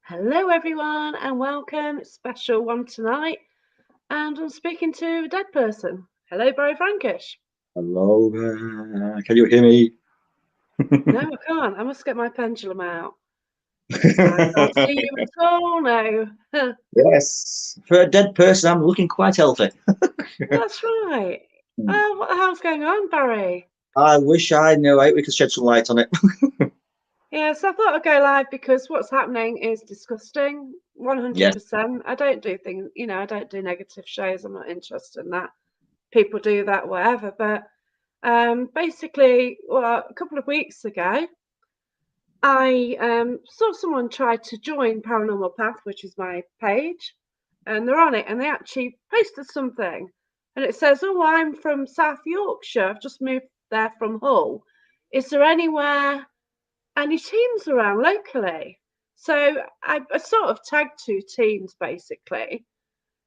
Hello, everyone, and welcome. Special one tonight, and I'm speaking to a dead person. Hello, Barry Frankish. Hello, can you hear me? No, I can't. I must get my pendulum out. I can't see you at all. No, Yes, for a dead person, I'm looking quite healthy. that's right. Oh, what the hell's going on, Barry? I wish I knew how we could shed some light on it. Yes, I thought I'd go live because what's happening is disgusting. Yes. 100%. I don't do things, I don't do negative shows. I'm not interested in that. People do that, whatever. But basically, well, a couple of weeks ago, I saw someone try to join Paranormal Path, which is my page, and they're on it, and they actually posted something, and it says, "Oh, I'm from South Yorkshire. I've just moved there from Hull. Is there any teams around locally?" So I sort of tagged two teams basically,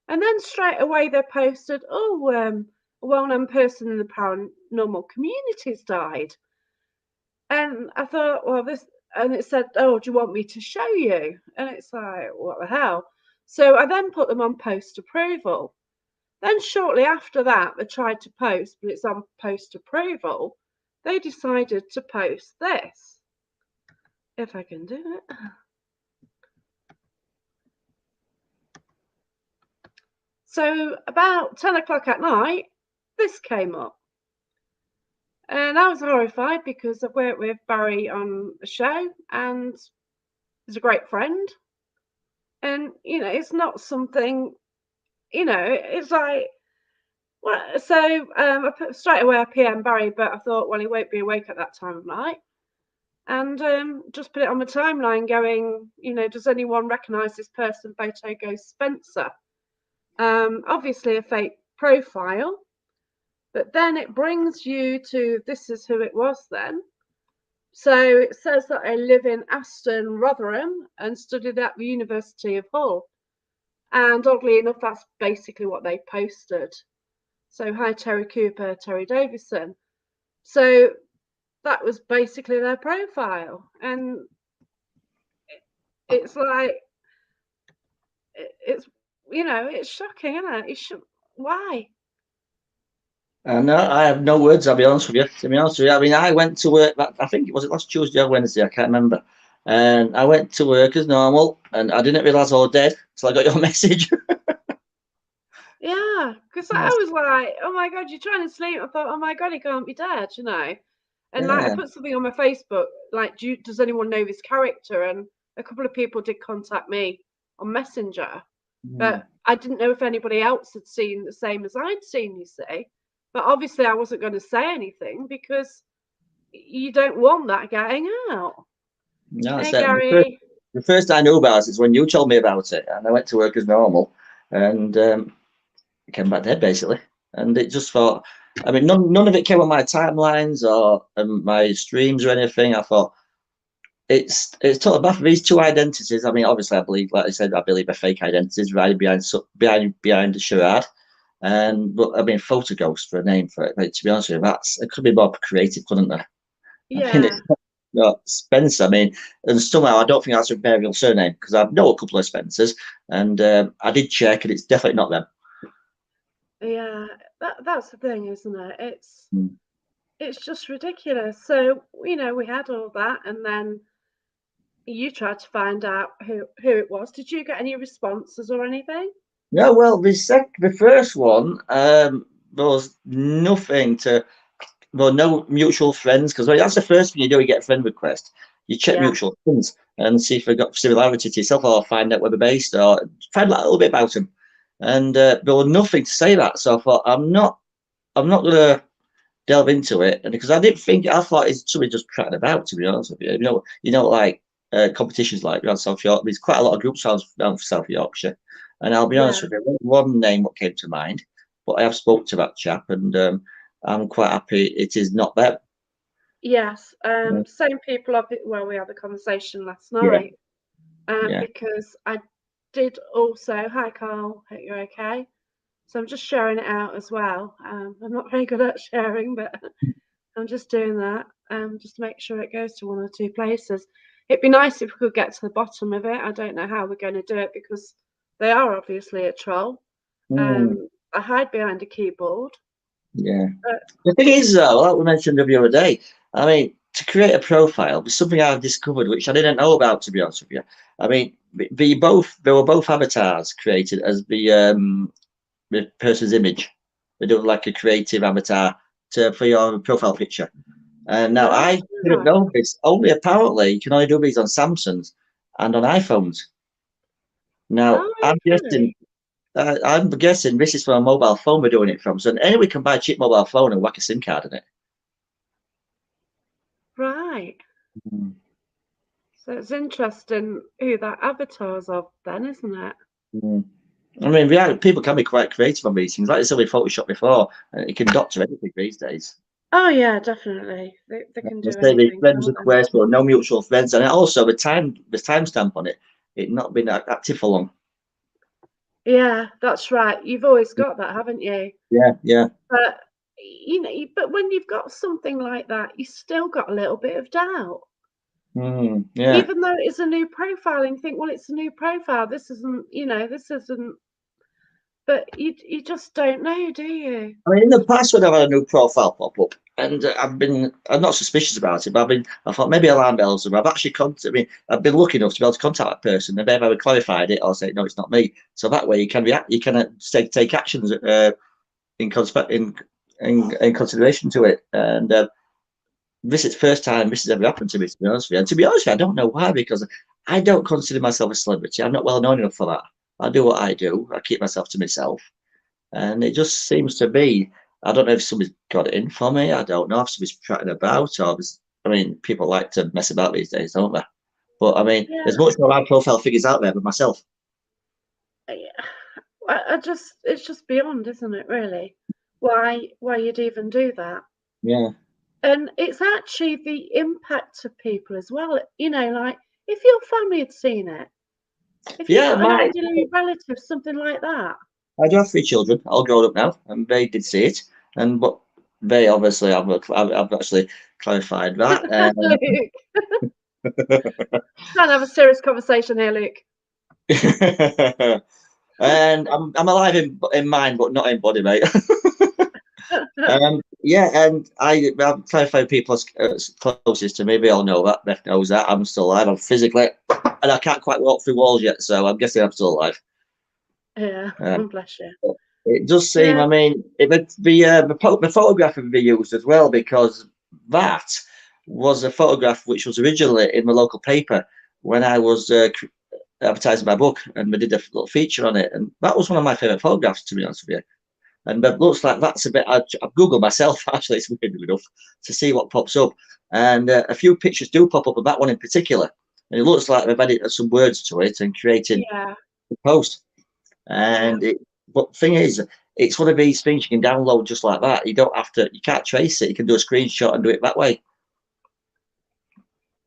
and then straight away they posted, "Oh, a well-known person in the paranormal community has died." And I thought, well, this, and it said, "Oh, do you want me to show you?" And it's like, what the hell? So I then put them on post approval. Then shortly after that, they tried to post, but it's on post approval. They decided to post this, if I can do it. So about 10 o'clock at night, this came up. And I was horrified because I've worked with Barry on a show and he's a great friend. And, it's not something, it's like, well, so I put straight away I PM Barry, but I thought, well, he won't be awake at that time of night. And just put it on my timeline going, does anyone recognise this person? Photo goes Spencer. Obviously a fake profile, but then it brings you to this is who it was then. So it says that I live in Aston, Rotherham, and studied at the University of Hull. And oddly enough, that's basically what they posted. So, hi, Terry Cooper, Terry Davison. So that was basically their profile. And it's like, it's, it's shocking, isn't it? Why? And I have no words, I'll be honest with you. To be honest with you, I mean, I went to work, I think it was last Tuesday or Wednesday, I can't remember. And I went to work as normal, and I didn't realise I was dead until I got your message. Yeah, because I Yes. was like, oh my God, you're trying to sleep. I thought, oh my God, he can't be dead, And like, I Yeah. put something on my Facebook, like, does anyone know this character? And a couple of people did contact me on Messenger, Mm. but I didn't know if anybody else had seen the same as I'd seen, you see. But obviously, I wasn't going to say anything because you don't want that getting out. No, Hey, it's Gary. the first I knew about it is when you told me about it, and I went to work as normal, and came back dead basically. And it just thought, I mean, none of it came on my timelines or my streams or anything. I thought it's totally back for these two identities. I mean, obviously, I believe, like I said, I believe are fake identities right behind the charade. But I mean, photo ghost for a name for it. Like, to be honest with you, it could be more creative, couldn't there? I mean, Yeah. it's not Spencer. I mean, and somehow I don't think that's a burial surname because I know a couple of Spencers, and I did check, and it's definitely not them. Yeah. That's the thing, isn't it? Mm. It's just ridiculous. So, we had all that, and then you tried to find out who it was. Did you get any responses or anything? No, well, the first one, there was nothing to, well, no mutual friends, because that's the first thing you do. You get a friend request, you check Yeah, mutual friends and see if they've got similarity to yourself, or find out where they're based, or find out a little bit about them. And there was nothing to say that, so I thought I'm not gonna delve into it, and because I thought it's somebody just chatting about. To be honest with you, like competitions like around South York. There's quite a lot of groups around South Yorkshire, and I'll be yeah, honest with you, one name what came to mind, but I have spoke to that chap, and I'm quite happy it is not them. yes. Yeah, Same people. Well, we had a conversation last yeah, night. yeah. Because I did also. Hi, Carl. Hope you're okay. So I'm just sharing it out as well. I'm not very good at sharing, but I'm just doing that. Just to make sure it goes to one or two places. it'd be nice if we could get to the bottom of it. I don't know how we're going to do it because they are obviously a troll. Mm, I hide behind a keyboard. yeah. But The thing is, though, like we mentioned the other day, I mean, to create a profile was something I've discovered which I didn't know about, to be honest with you. I mean, there were both avatars created as the person's image. They do like a creative avatar for your profile picture. And now I didn't know this. Only apparently you can only do these on Samsungs and on iPhones. Now okay. I'm guessing this is from a mobile phone we're doing it from. So anyway, can buy a cheap mobile phone and whack a SIM card in it. Right. Mm. So it's interesting who that avatar's of then, isn't it? Mm. I mean, people can be quite creative on these things. Like I said with Photoshop before, you can doctor anything these days. Oh yeah, definitely. They can Let's do say the anything, friends can't they? request or no mutual friends, and also the timestamp on it not been active for long. Yeah, that's right. You've always got that, haven't you? Yeah, yeah. But but when you've got something like that, you still got a little bit of doubt. Yeah. Even though it's a new profile and you think, well, it's a new profile. This isn't, but you just don't know, do you? I mean, in the past when I've had a new profile pop up, and I'm not suspicious about it, but I thought maybe alarm bells, and I've actually I've been lucky enough to be able to contact that person, and they've either clarified it or say, no, it's not me. So that way you can react, you can take actions in consideration to it. And this is the first time this has ever happened to me, to be honest with you. And to be honest with you, I don't know why, because I don't consider myself a celebrity. I'm not well known enough for that. I do what I do. I keep myself to myself. And it just seems to be, I don't know if somebody's got it in for me. I don't know if somebody's chatting about, I mean, people like to mess about these days, don't they? But I mean, Yeah, there's much more high profile figures out there than myself. yeah. It's just beyond, isn't it? Really, why you'd even do that? Yeah. And it's actually the impact to people as well. Like if your family had seen it, if you've Yeah, got an elderly relative, something like that. I do have 3 children, all grown up now, and they did see it. But they obviously, I've actually clarified that. Luke, trying to have a serious conversation here, Luke. And I'm alive in mind, but not in body, mate. Yeah, and I've clarified people closest to me. They all know that. Beth knows that. I'm still alive. I'm physically, and I can't quite walk through walls yet, so I'm guessing I'm still alive. Yeah, Um, bless you. it does seem. Yeah, I mean, the photograph would be used as well because that was a photograph which was originally in the local paper when I was advertising my book, and we did a little feature on it, and that was one of my favourite photographs, to be honest with you. And it looks like that's a bit. I've Googled myself actually, it's weird enough to see what pops up, and a few pictures do pop up of that one in particular, and it looks like they've added some words to it and created yeah, the post. yeah, But the thing is, it's one of these things you can download just like that. You can't trace it. You can do a screenshot and do it that way.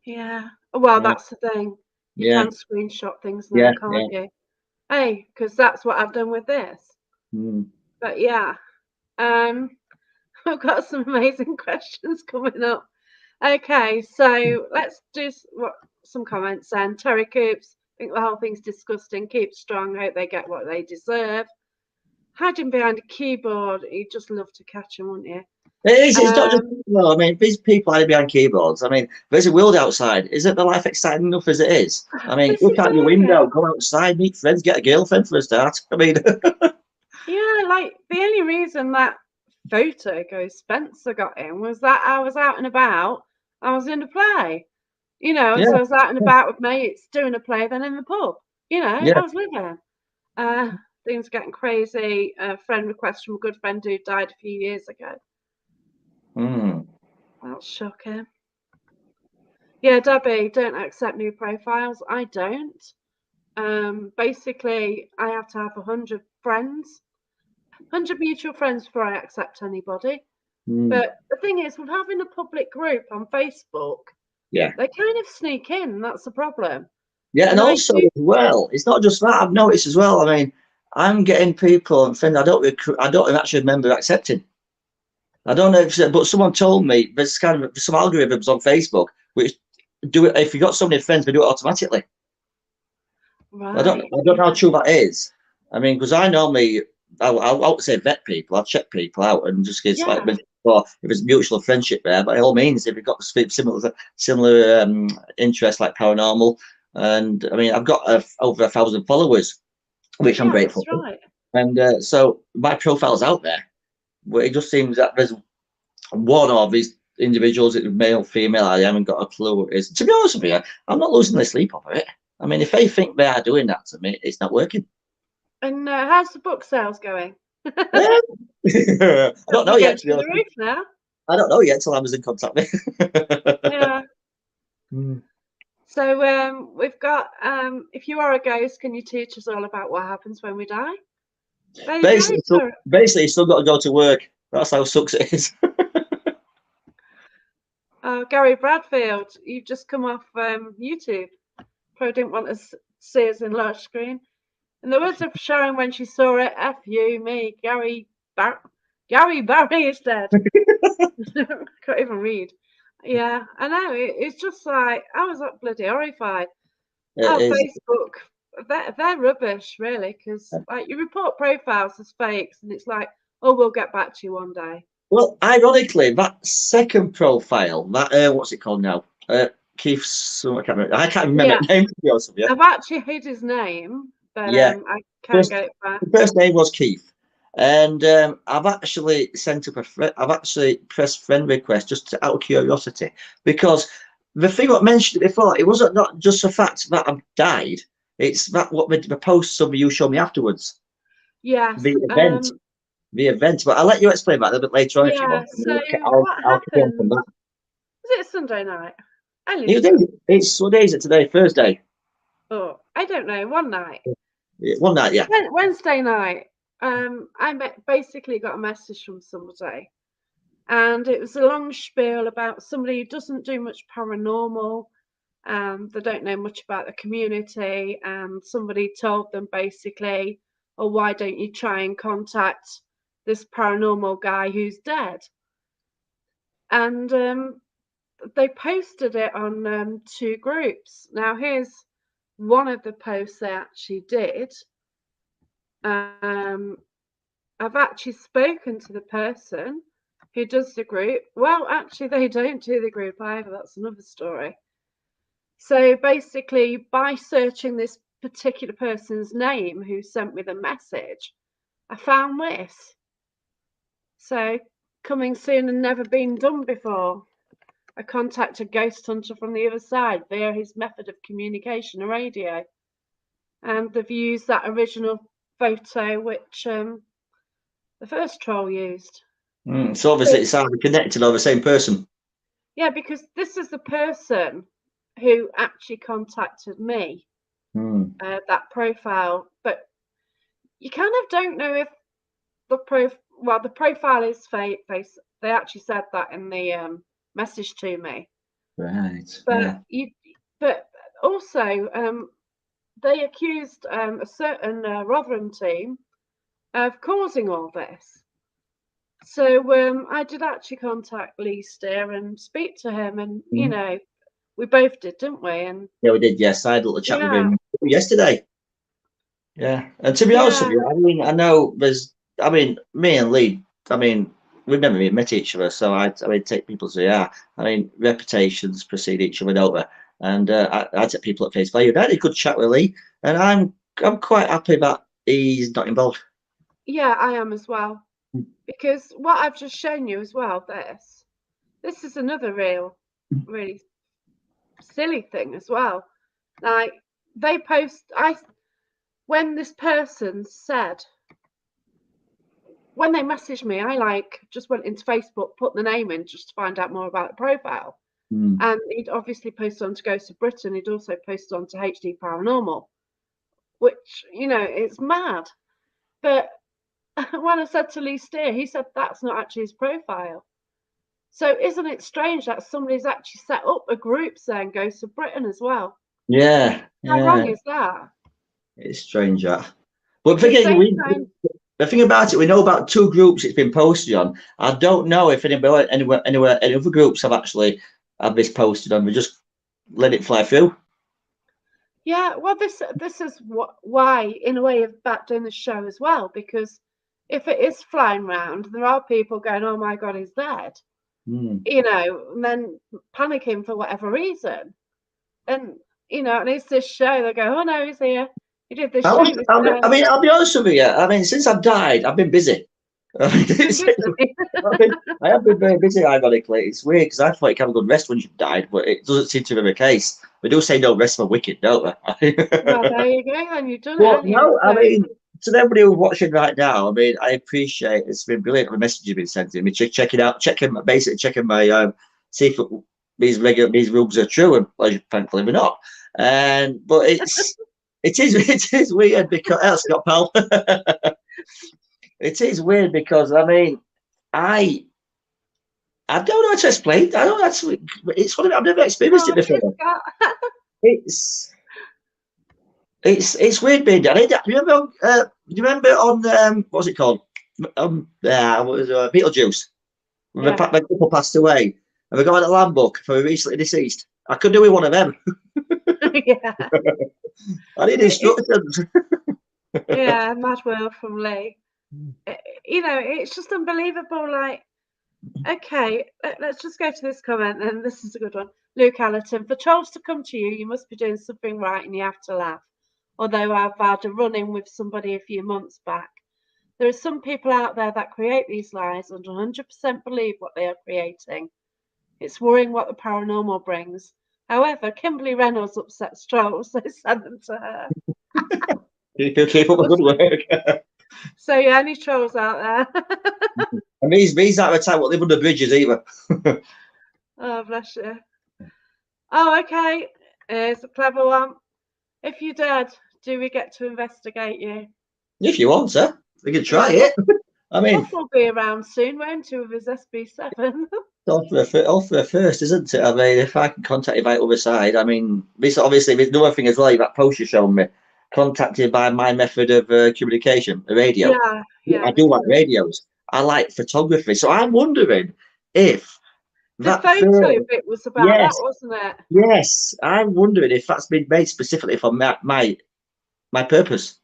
yeah. Well, Yeah, that's the thing. You yeah, can screenshot things now, yeah, yeah. can't you? Hey, because that's what I've done with this. Mm. But yeah, um, I've got some amazing questions coming up. Okay, so let's do some comments then. Terry Coops, think the whole thing's disgusting. Keep strong. Hope they get what they deserve. Hiding behind a keyboard, you'd just love to catch them, wouldn't you? It is. It's not just. Um, Well, I mean, these people hiding behind keyboards. I mean, there's a world outside. Isn't the life exciting enough as it is? I mean, this look is out your it. window, go outside, meet friends, get a girlfriend for a start. I mean, Yeah, like the only reason that photo goes Spencer got in was that I was out and about. I was in a play, yeah, so I was out and about with mates doing a play, then in the pub. yeah. I was living. Uh, Things are getting crazy. A friend request from a good friend who died a few years ago. Mm. That's shocking. Yeah, Debbie, don't accept new profiles. I don't. Basically, I have to have 100 friends, 100 mutual friends before I accept anybody. Mm. But the thing is, with having a public group on Facebook, Yeah. they kind of sneak in. That's the problem. Yeah, and And I also do. as well, it's not just that. I've noticed as well. I mean, I'm getting people and friends I don't actually remember accepting. I don't know if, but someone told me there's kind of some algorithms on Facebook which do it if you got so many friends, we do it automatically. Right. I don't know how true that is. I mean, because I normally, I would say vet people. I'll check people out and just get like, well, if it's mutual friendship there. By all means, if you've got similar interests like paranormal, and I mean, I've got over 1,000 followers, which I'm grateful for. Right. And so my profile's out there, but it just seems that there's one of these individuals, male, female. I haven't got a clue what it is. To be honest with you, I'm not losing the sleep over it. I mean, if they think they are doing that to me, it's not working. And how's the book sales going? I don't know yet. To the roof now. I don't know yet till Amazon contact me. Yeah. So we've got. If you are a ghost, can you teach us all about what happens when we die? Basically, you still got to go to work. That's how sucks it is. Gary Bradfield, you've just come off YouTube. Probably didn't want to see us in large screen. In the words of Sharon when she saw it, F you, me, Gary Barry is dead. Can't even read. Yeah, I know. It's just like, I was bloody horrified. Facebook, they're rubbish, really, because like you report profiles as fakes, and it's like, oh, we'll get back to you one day. Well, ironically, that second profile, that what's it called now? Keith's. I can't remember the name, to be honest with you. I've actually hid his name, but I can't get it back. The first name was Keith, and I've actually sent up I've actually pressed friend request just out of curiosity, because the thing I mentioned before, it wasn't not just the fact that I've died; it's that what the post somebody you showed me afterwards. Yes. The event, but I'll let you explain that a little bit later on if you want. So what happened? Was it Sunday night? What day is it today? Thursday. Oh, I don't know. One night. One night, yeah. Wednesday night. I basically got a message from somebody, and it was a long spiel about somebody who doesn't do much paranormal. They don't know much about the community, and somebody told them basically, "Oh, why don't you try and contact this paranormal guy who's dead?" And they posted it on 2 groups. Now, here's one of the posts they actually did. I've actually spoken to the person who does the group. Well, actually, they don't do the group either. That's another story. So basically, by searching this particular person's name who sent me the message, I found this. So, coming soon and never been done before. I contact a ghost hunter from the other side via his method of communication, a radio. And they've used that original photo which the first troll used. So obviously it's either connected or the same person. Yeah, because this is the person who actually contacted me, that profile. But you kind of don't know if the profile is fake. They actually said that in the message to me. Right. But also they accused a certain Rotherham team of causing all this. So I did actually contact Lee Steer and speak to him, and you know, we both did, didn't we? And yeah, we did. Yes, I had a little chat with him yesterday. Yeah, and to be honest with you, I mean, I know me and Lee. I mean, we've never even met each other, so I take people as they are. I mean, reputations precede each other, don't they? And I take people at face value. I had a good chat with Lee, and I'm quite happy that he's not involved. Yeah, I am as well, because what I've just shown you as well. This is another really silly thing as well. Like they when this person said. When they messaged me, I just went into Facebook, put the name in just to find out more about the profile. And he'd obviously posted on to Ghosts of Britain. He'd also posted on to HD Paranormal, which, you know, it's mad. But when I said to Lee Steer, he said that's not actually his profile. So isn't it strange that somebody's actually set up a group saying Ghosts of Britain as well? Yeah. How wrong is that? It's strange, that. But the thing about it, we know about 2 groups it's been posted on. I don't know if any other groups have this posted on. We just let it fly through. Yeah, well, this is why, in a way, about doing the show as well, because if it is flying round, there are people going, "Oh my God, he's dead," you know, and then panicking for whatever reason, and you know, and it's this show. They go, "Oh no, he's here. He did this show this I time." mean, I'll be honest with you. I mean, since I've died, I've been busy. I mean, Been busy. I have been very busy, ironically. It's weird because I thought you can have a good rest when you've died, but it doesn't seem to be the case. We do say no rest for wicked, don't we? Well, there you go. Then you've done it, But haven't you? no, I So, mean, to everybody who's watching right now, I mean, I appreciate it's been brilliant. The message you've been sending me, basically checking my see if these rules are true, and well, thankfully we're not. And but it is weird because Scott Powell. It is weird because I mean, I I don't know how to explain. I don't actually. It's funny. I've never experienced oh, it before. Scott. It's it's weird being dead. You remember on what was it called? What was Beetlejuice? When Yeah. my couple passed away, and we got a land book for a recently deceased. I could do with one of them. Yeah. I need instructions. Yeah, Mad World from Lee. You know, it's just unbelievable. Like, okay, let's just go to this comment, and this is a good one. Luke Allerton, for trolls to come to you, you must be doing something right and you have to laugh. Although I've had a run in with somebody a few months back. There are some people out there that create these lies and 100% believe what they are creating. It's worrying what the paranormal brings. However, Kimberly Reynolds upsets trolls, so send them to her. Keep up the good work. So yeah, any trolls out there? And these aren't the type what live under bridges either. Oh, bless you. Oh, okay. Here's a clever one. If you're dead, do we get to investigate you? If you want, sir, we can try Yeah, it. I mean, Wolf will be around soon, won't he, with his SB7? all for a first, isn't it? I mean, if I can contact you by the other side, I mean, this obviously there's another thing as well. That post you showed me, contacted by my method of communication, the radio. Yeah, I me do like too. radios. I like photography, so I'm wondering if The that photo first, bit was about that, yes, wasn't it? yes, I'm wondering if that's been made specifically for my purpose.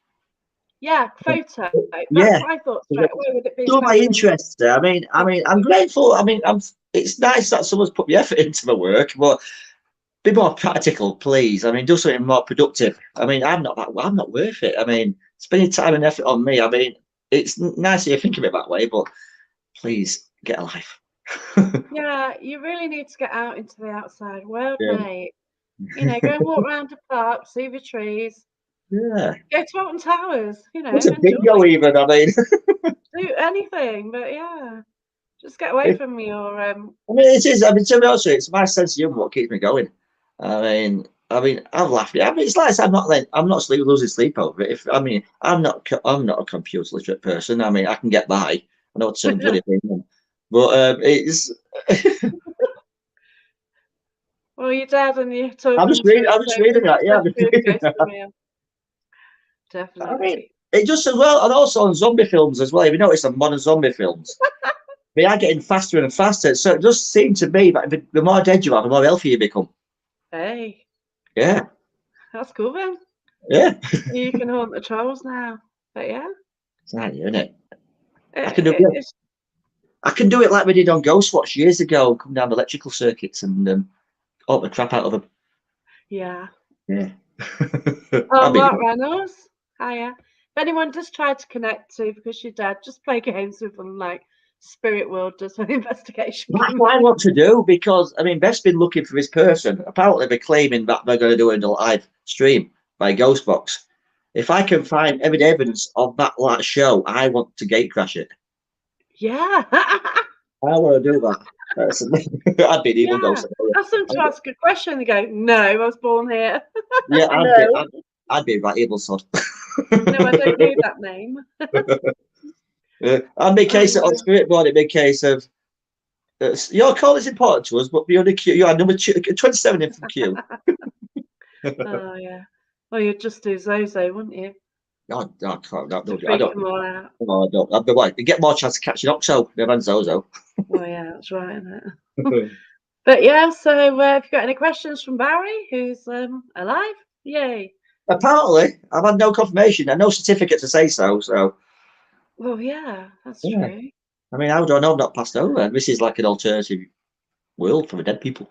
Yeah, photo. That's Yeah, what I thought straight away with it being some of my paranormal. interests there. I'm grateful. It's nice that someone's put the effort into my work, but be more practical, please. I mean, do something more productive. I mean, I'm not worth it. I mean, spending time and effort on me. I mean, it's nice that you think of it that way, but please get a life. Yeah, you really need to get out into the outside world, Yeah. mate. You know, go and walk around the park, see the trees, Yeah. go to Alton Towers, you know, What's a enjoy. bingo even? I mean, Do anything, but yeah, just get away from your it is. I mean, to be honest with you, it's my sense of humour what keeps me going. I'm laughing. I mean, it's like I'm not losing sleep over it. I'm not a computer literate person. I mean, I can get by. I know it's a bloody thing, but it's. well, your dad and you're talking to us, I'm so just reading we've that. just Yeah, had I'm to just do a reading ghost that. reveal. I mean, Definitely. it just as well, and also on zombie films as well. If you notice on modern zombie films, they are getting faster and faster. So it does seem to me that the more dead you are, the more healthy you become. Hey, Yeah, that's cool then. yeah. You can haunt the trolls now. But yeah, It's nice, isn't it? I can do it. it's I can do it like we did on Ghostwatch years ago. Come down the electrical circuits and haunt the crap out of them. yeah. Yeah. Oh, I mean, Mark Reynolds. Hiya. If anyone does try to connect to because you're dead, just play games with them like Spirit World does when investigation that's comes what I in. want to do because I mean, Beth's been looking for this person. Apparently, they're claiming that they're going to do a live stream by Ghostbox. If I can find evidence of that like show, I want to gate crash it. Yeah. I want to do that. I'd be an evil Yeah. ghost. Ask them to ask a question. They go, no, I was born here. Yeah, No. I'd be that evil sod. No, I don't need that name. I'd be a case of on Oh, spirit board. It'd be a case of your call is important to us, but you're the queue. You are number 27 in from queue. oh yeah. Well, you'd just do Zozo, wouldn't you? No, no, To I freak don't. them all out. No, I don't. I'd be like, you get more chance of catching Oxo than Zozo. Oh yeah, that's right, isn't it? But yeah, so have you got any questions from Barry, who's alive? Yay. Apparently, I've had no confirmation and no certificate to say so. So, Well, yeah, that's yeah. true. I mean, how do I know I'm not passed over? This is like an alternative world for the dead people.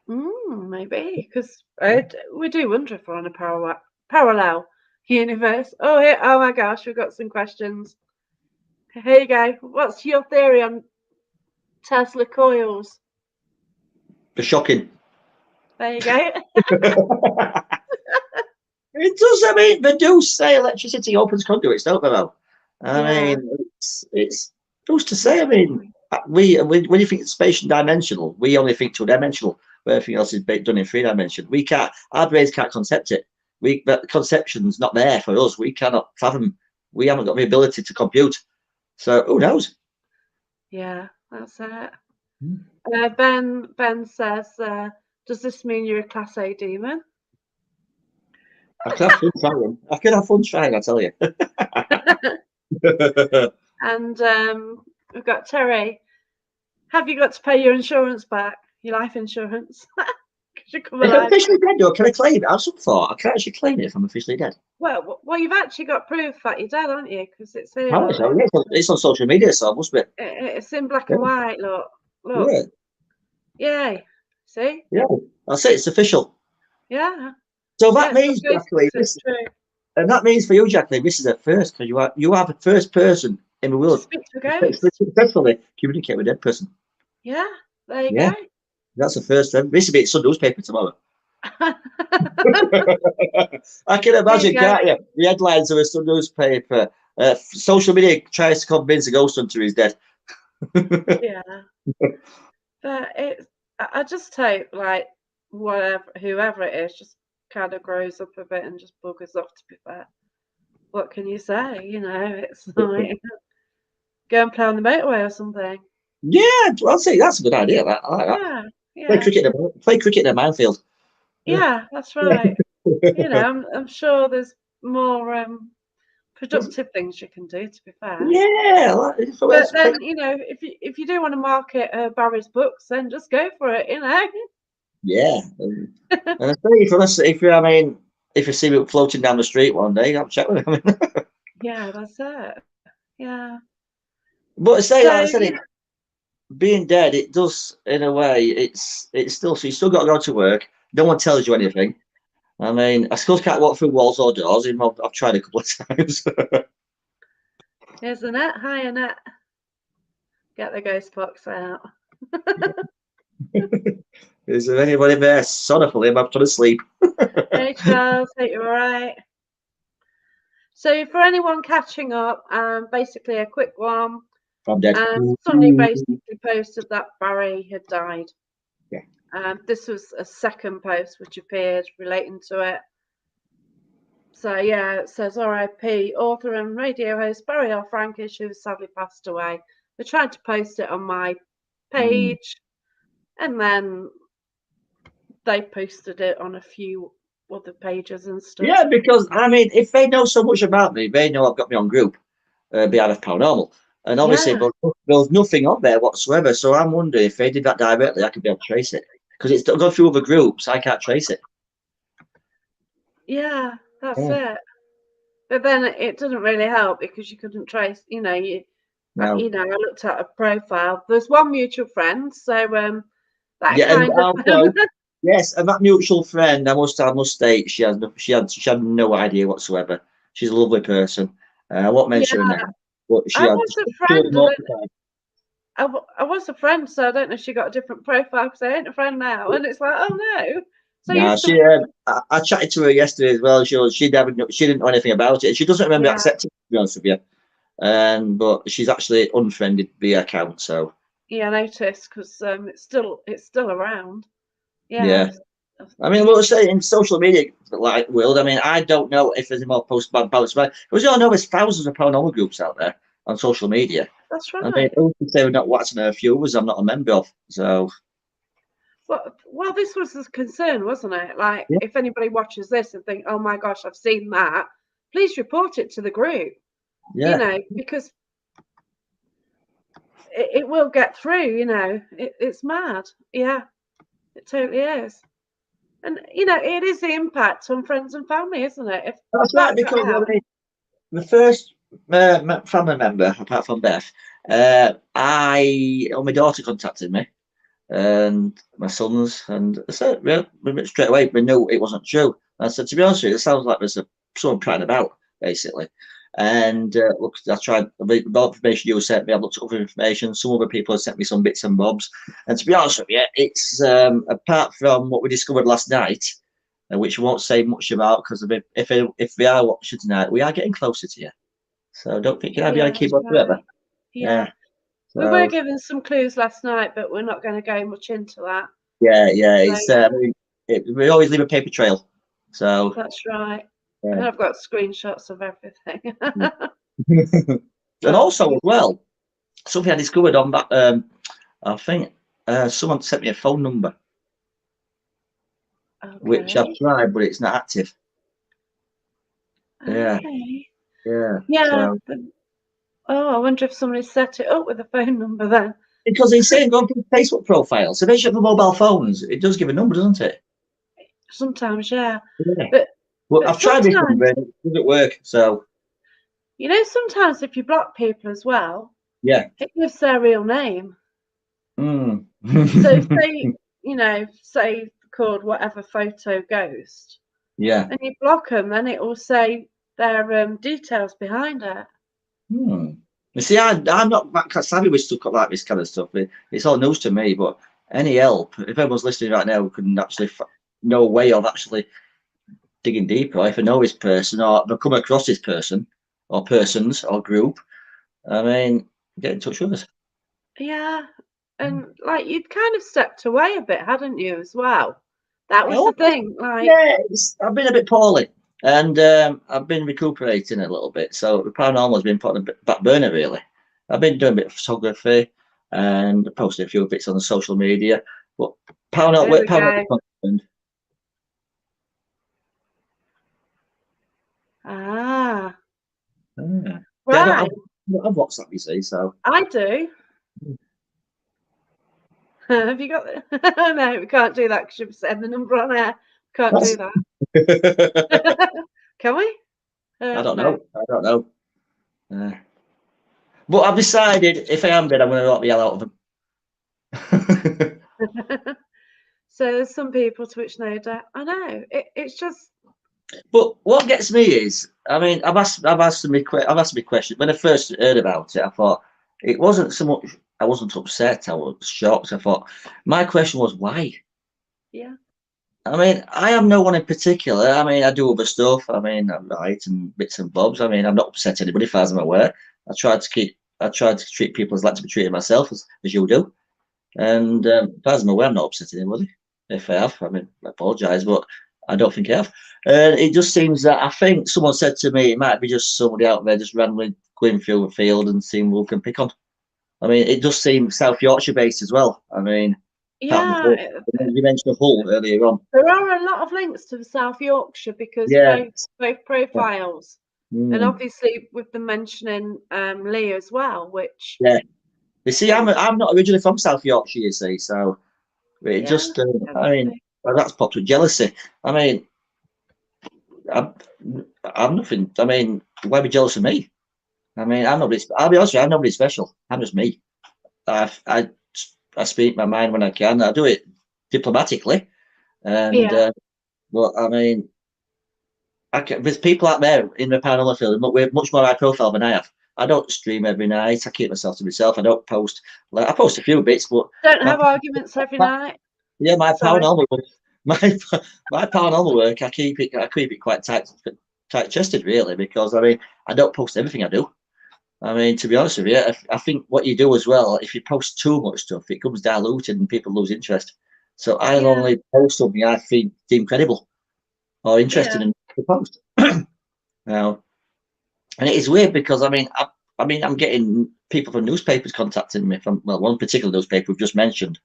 Maybe, because we do wonder if we're on a parallel universe. Oh my gosh, we've got some questions. Here you go. What's your theory on Tesla coils? They're shocking. There you go. It does. I mean, they do say electricity opens conduits, don't they? Though. I Yeah. mean, it's who's to say? I mean, when you think spatial dimensional, we only think two dimensional. Where everything else is done in three dimension. We can't. Our brains can't concept it. But conception's not there for us. We cannot fathom. We haven't got the ability to compute. So who knows? Yeah, that's it. Ben says, does this mean you're a class A demon? I could have fun trying. I could have fun trying. I tell you. And we've got Terry. Have you got to pay your insurance back? Your life insurance? Because you come If I'm alive. officially dead, though, can I claim it? I've some thought. I can't actually claim it if I'm officially dead. Well, you've actually got proof that you're dead, haven't you? Because it's here. Oh, so, yeah, it's on social media, so I must be. It's in black Yeah, and white. Look. yeah, Yay. See? yeah. I'll say it's official. Yeah. So that Yeah. It's means, on Facebook, Jacqueline, so it's true. and that means for you, Jacqueline, this is a first because you are the first person in the To world speak to a to ghost. successfully communicate with a dead person. Yeah. There you Yeah, go. that's the first. This will be Sun newspaper tomorrow. I can There you imagine, go. can't you? The headlines of a Sun newspaper. Social media tries to convince a ghost hunter he's dead. Yeah. But I just hope, like, whoever it is, just kind of grows up a bit and just buggers off, to be fair. What can you say? It's like, go and play on the motorway or something. Yeah, I'll say that's a good idea. I like that. Yeah. Play Yeah. cricket. Play cricket in a minefield. Yeah. Yeah, that's right. I'm sure there's more productive things you can do, to be fair. Yeah. So But let's play. then, if you do want to market Barry's books, then just go for it. Yeah. And I say I mean, if you see me floating down the street one day, I'll chat with him. Yeah, that's it. Yeah. But I say, like I So said, being dead, it does in a way. It's still so you still got to go to work. No one tells you anything. I mean, I still can't walk through walls or doors. Even though I've tried a couple of times. here's Annette. Hi, Annette. Get the ghost box out. Is there anybody there? Son of a limb, I'm trying to sleep. Hey, Charles. Hope you're all right. So, for anyone catching up, basically a quick one. I'm dead. Sonny basically posted that Barry had died. Yeah. This was a second post which appeared relating to it. So yeah, it says R.I.P. author and radio host Barry L. Frankish, who sadly passed away. I tried to post it on my page, and then they posted it on a few other pages and stuff. Yeah, because I mean, if they know so much about me, they know I've got my own group, behind Paranormal, and obviously, Yeah. there was nothing on there whatsoever. So I'm wondering if they did that directly, I could be able to trace it because it's gone through other groups. I can't trace it. Yeah, that's Yeah. it. But then it didn't really help because you couldn't trace. I looked at a profile. There's one mutual friend, so that Yeah, and kind of also yes, and that mutual friend, I must state, she had no idea whatsoever. She's a lovely person. I won't mention her yeah. name, but she I had was a she was friend. mortified. I was a friend, so I don't know if she got a different profile because I ain't a friend now. And it's like, oh no. So you No, used to, I chatted to her yesterday as well. She didn't know anything about it. She doesn't remember yeah, accepting it, to be honest with you. But she's actually unfriended the account. So yeah, I noticed because it's still around. Yeah. yeah, I mean, what I say in social media like world. I mean, I don't know if there's more posts about balance, but we all know there's thousands of paranormal groups out there on social media. That's I mean, right. who can say we're not watching a few as I'm not a member of. So Well, this was a concern, wasn't it? Like, yeah, if anybody watches this and think, oh my gosh, I've seen that, please report it to the group. yeah. Because it will get through. It's mad. Yeah. It totally is. And, it is the impact on friends and family, isn't it? If That's right, that got because I out. mean, the first family member, apart from Beth, my daughter contacted me and my sons, and I said, yeah, straight away, we knew it wasn't true. And I said, to be honest with you, it sounds like there's someone crying about, basically. And look, I tried the information you sent me. I looked at other information. Some other people have sent me some bits and bobs. And to be honest with you, it's apart from what we discovered last night, which we won't say much about because if we are watching tonight, we are getting closer to you. So don't think you have Yeah, your that's keyboard forever. right. Yeah. Yeah. We were So given some clues last night, but we're not going to go much into that. yeah. So, It's we always leave a paper trail. So that's right. yeah. And I've got screenshots of everything. And Oh, also as well, something I discovered on that. I think someone sent me a phone number, which I've okay. tried, but it's not active. Yeah, Okay. yeah. Yeah. So Oh, I wonder if somebody set it up with a phone number then. because he's saying go to Facebook profile, so eventually for mobile phones, it does give a number, doesn't it? Sometimes, yeah. Yeah. But Well, but I've tried this number, sometimes, and it doesn't work. So sometimes if you block people as well, yeah. it gives their real name. Mm. So if they, say called whatever photo ghost, Yeah. and you block them, then it will say their details behind it. Hmm. You see, I'm not that savvy with stuff like this kind of stuff. It's all news to me. But any help, if everyone's listening right now, couldn't actually know a way of actually digging deeper, or if I know this person, or if I come across this person, or persons, or group, I mean, get in touch with us. Yeah, and like you'd kind of stepped away a bit, hadn't you, as well? That was Oh, the thing. Like, yeah, I've been a bit poorly, and I've been recuperating a little bit. So the paranormal has been put on a bit back burner, really. I've been doing a bit of photography and posting a few bits on the social media, but paranormal, there where we paranormal go. is concerned, Ah, yeah, I don't have, right. I don't have WhatsApp, you see, so. I do. Have you got the No, we can't do that because you've said the number on air. Can't do That's, that. I Can we? don't No. know. I don't know. But I've decided if I am dead, I'm going to lock the hell out of them. So there's some people to which no doubt. I know. It's just, But what gets me is, I mean, I've asked me questions. When I first heard about it, I thought it wasn't so much. I wasn't upset. I was shocked. I thought my question was why. yeah. I mean, I am no one in particular. I mean, I do other stuff. I mean, I write and bits and bobs. I mean, I'm not upset anybody, as far as I'm aware. I tried to treat people as I like to be treated myself, as you do. And as far as I'm aware, I'm not upsetting anybody. If I have, I mean, I apologise, but I don't think I have. And it just seems that I think someone said to me, it might be just somebody out there just randomly going through a field and seeing who can pick on. I mean, it does seem South Yorkshire based as well. I mean, apart from Yeah. Hull, you mentioned Hull earlier on. There are a lot of links to South Yorkshire because Yeah, both yeah, profiles, and mm, obviously with them mentioning Lee as well, which yeah. You see, is I'm not originally from South Yorkshire, you see, so it yeah, just, can I mean, be. well, that's popped with jealousy. I mean, I'm, I'm nothing. I mean, why be jealous of me? I mean, I'm nobody. I'll be honest with you, I'm nobody special. I'm just me. I, I, I speak my mind when I can. I do it diplomatically, and Yeah, but I mean, there's people out there in the paranormal field with much more high profile than I have. I don't stream every night. I keep myself to myself. I don't post. Like, I post a few bits, but don't my, have arguments every my night. yeah, my Sorry. paranormal work, my my paranormal work, I keep it quite tight chested really because I mean I don't post everything I do. I mean, to be honest with you, I think what you do as well, if you post too much stuff, it comes diluted and people lose interest. So I'll Yeah, only post something I think deem credible or interesting yeah, in the post. Now, and it is weird because I mean, I'm getting people from newspapers contacting me from well, one particular newspaper we've just mentioned,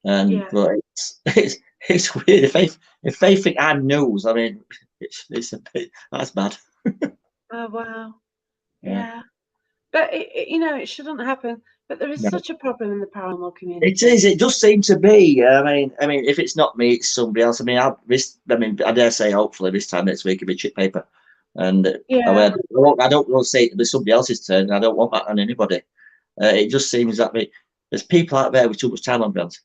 and yeah. but it's weird if they think I'm news. I mean, it's a bit that's bad. Oh wow. Yeah. Yeah. But it shouldn't happen. But there is No. such a problem in the paranormal It community. is. It does seem to be. I mean, if it's not me, it's somebody else. I dare say, hopefully, this time next week it'll be chip paper, and Yeah, I don't want to say it'll be somebody else's turn. And I don't want that on anybody. It just seems that there's people out there with too much time on hands.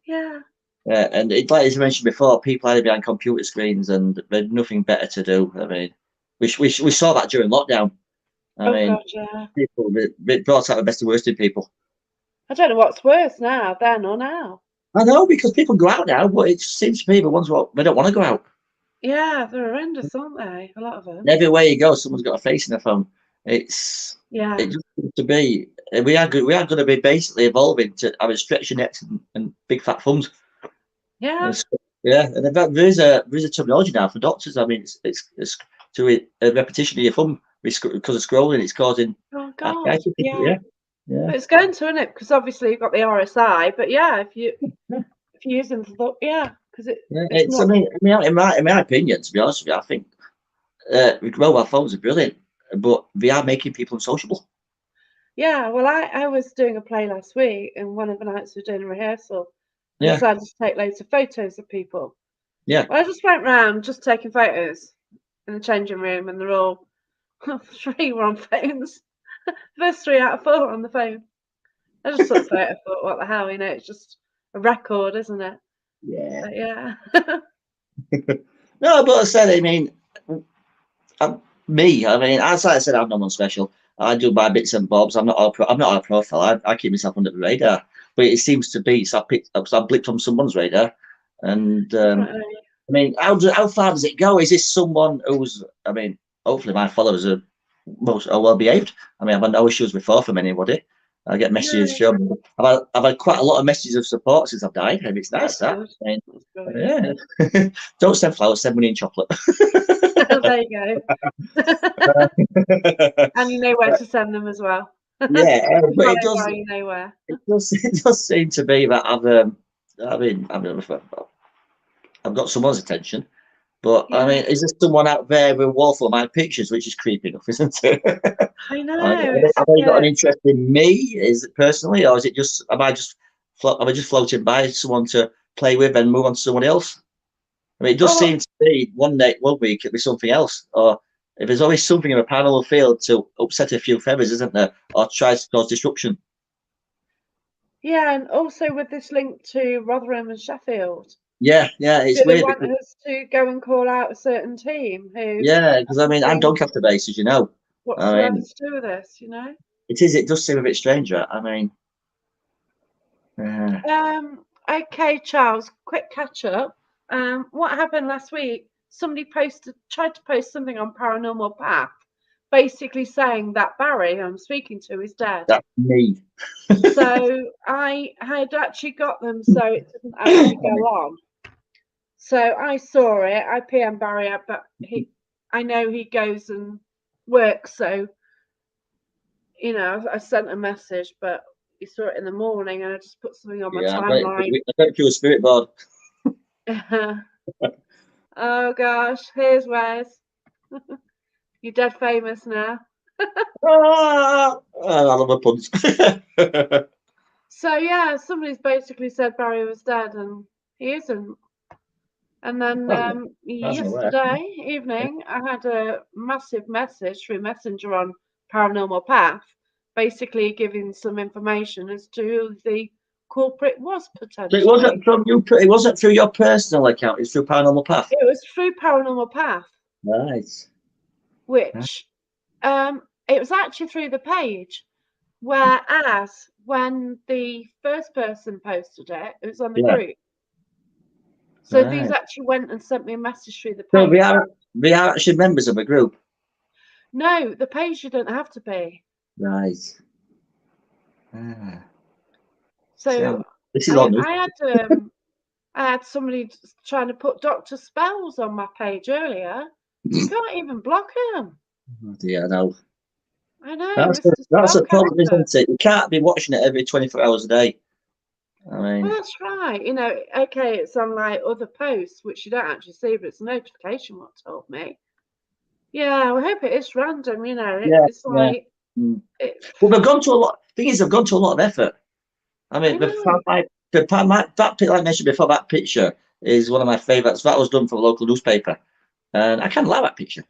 yeah. And like as I mentioned before, people hiding behind computer screens and they've nothing better to do. I mean, we saw that during lockdown. I Oh mean, God, yeah. people they brought out the best and worst in people. I don't know what's worse now, then or now. I know because people go out now, but it seems to me the ones what they don't want to go out. Yeah, they're horrendous, aren't they? A lot of them. Everywhere you go, someone's got a face in their phone. Yeah, It just seems to be we are going to be basically evolving to having stretchy necks and big fat thumbs. yeah. Yes. Yeah, and in fact, there is a terminology now for doctors. I mean, it's to a repetition of your thumb because of scrolling. It's causing Oh God, arthritis. yeah. Yeah, yeah. But it's going to, isn't it? Because obviously you've got the RSI. But yeah, Yeah. if you use them for the, yeah, because Yeah, it's I not. mean, in my opinion, to be honest with you, I think mobile phones are brilliant, but they are making people unsociable. Yeah, well, I was doing a play last week, and one of the nights we were doing a rehearsal. I Yeah, decided to take loads of photos of people. yeah, Well, I just went round just taking photos in the changing room, and they're all 3 were on phones. First 3 out of 4 were on the phone. I just took the photo, thought, what the hell, it's just a record, isn't it? yeah. But yeah. No, but I said, I mean, me, I mean, as I said, I'm not one special. I do my bits and bobs. I'm not a profile. I keep myself under the radar. But it seems to be so I blipped on someone's radar, and Definitely. I mean, how far does it go? Is this someone who's? I mean, hopefully my followers are well behaved. I mean, I've had no issues before from anybody. I get messages No, from. I've had quite a lot of messages of support since I've died, and it's nice that's that. good. I mean, That's brilliant. yeah. Don't send flowers, send money and chocolate. There you go. And you know where to send them as well. Yeah, but Follow by you know where. it does seem to be that I've got someone's attention, but I Yeah, mean, is there someone out there with a wall full of my pictures, which is creepy enough, isn't it? I Have know. It's have a they got an bit. interest in me? Is it personally, or is it just am I just floating by someone to play with and move on to someone else? I mean, it does Oh, seem to be one week it'll be something else, or if there's always something in a parallel field to upset a few feathers, isn't there, or tries to cause disruption. yeah, and also with this link to Rotherham and Sheffield. Yeah, yeah, Do it's they weird want because us to go and call out a certain team who yeah, because I mean I'm think Doncaster based, as you know. I whatsoever mean, to do with this? it does seem a bit stranger. I mean, uh, Okay, Charles, quick catch up. What happened last week? Somebody tried to post something on Paranormal Path, basically saying that Barry, who I'm speaking to, is dead. that's me. So I had actually got them so it didn't actually go on. So I saw it. I PM Barry, but I know he goes and works. So I sent a message, but he saw it in the morning, and I just put something on my Yeah, timeline. I got it through a spirit board. Oh gosh, here's Wes. You're dead famous now. I love a puns. So yeah, somebody's basically said Barry was dead, and he isn't. And then That's aware. yesterday evening, I had a massive message through Messenger on Paranormal Path, basically giving some information as to who the culprit was So it potentially. wasn't from you. It wasn't through your personal account. It's through Paranormal Path. It was through Paranormal Path, Right. which it was actually through the page. Whereas when the first person posted it, it was on the Yeah. group. So these Right. actually went and sent me a message through the So we page. are we are actually members of a group. No, the page you don't have to be. Right. Ah. See, So this is all I new. I had I had somebody trying to put Doctor Spells on my page earlier. Can't even block him. Oh dear, no. I know, That's Mr. that's Spell a problem, Caster. isn't it? You can't be watching it every 24 hours a day. I Well, mean, that's right. Okay, it's on like other posts, which you don't actually see, but it's a notification what told me. Yeah, I hope it is random. yeah, It's yeah. like It's, Well, they've gone to a lot. Thing is, they've gone to a lot of effort. I I mean, know. that like I mentioned before, that picture is one of my favourites. That was done for a local newspaper, and I kind of like that picture.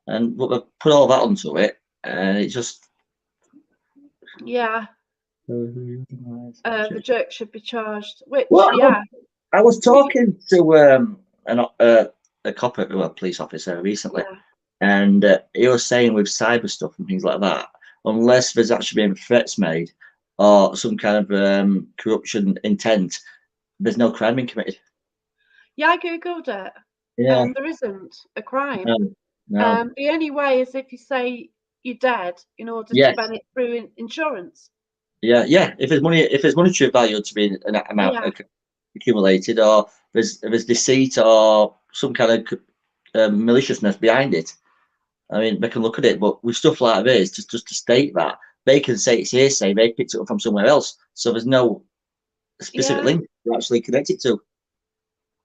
And but they put all that onto it, and it just. Yeah. The jerk should be charged. Which, Well, yeah, I was we, talking to a cop, well, a police officer recently, yeah, and he was saying with cyber stuff and things like that, unless there's actually been threats made or some kind of corruption intent, there's no crime being committed. yeah. I googled it, Yeah. and there isn't a crime. No. No. The only way is if you say you're dead in order to Yes. ban it through insurance. Yeah. Yeah. If there's monetary value to be an amount Yeah, accumulated, or there's deceit or some kind of maliciousness behind it. I mean, they can look at it, but with stuff like this, just to state that they can say it's hearsay, they picked it up from somewhere else, so there's no specific yeah. link to actually connect it to.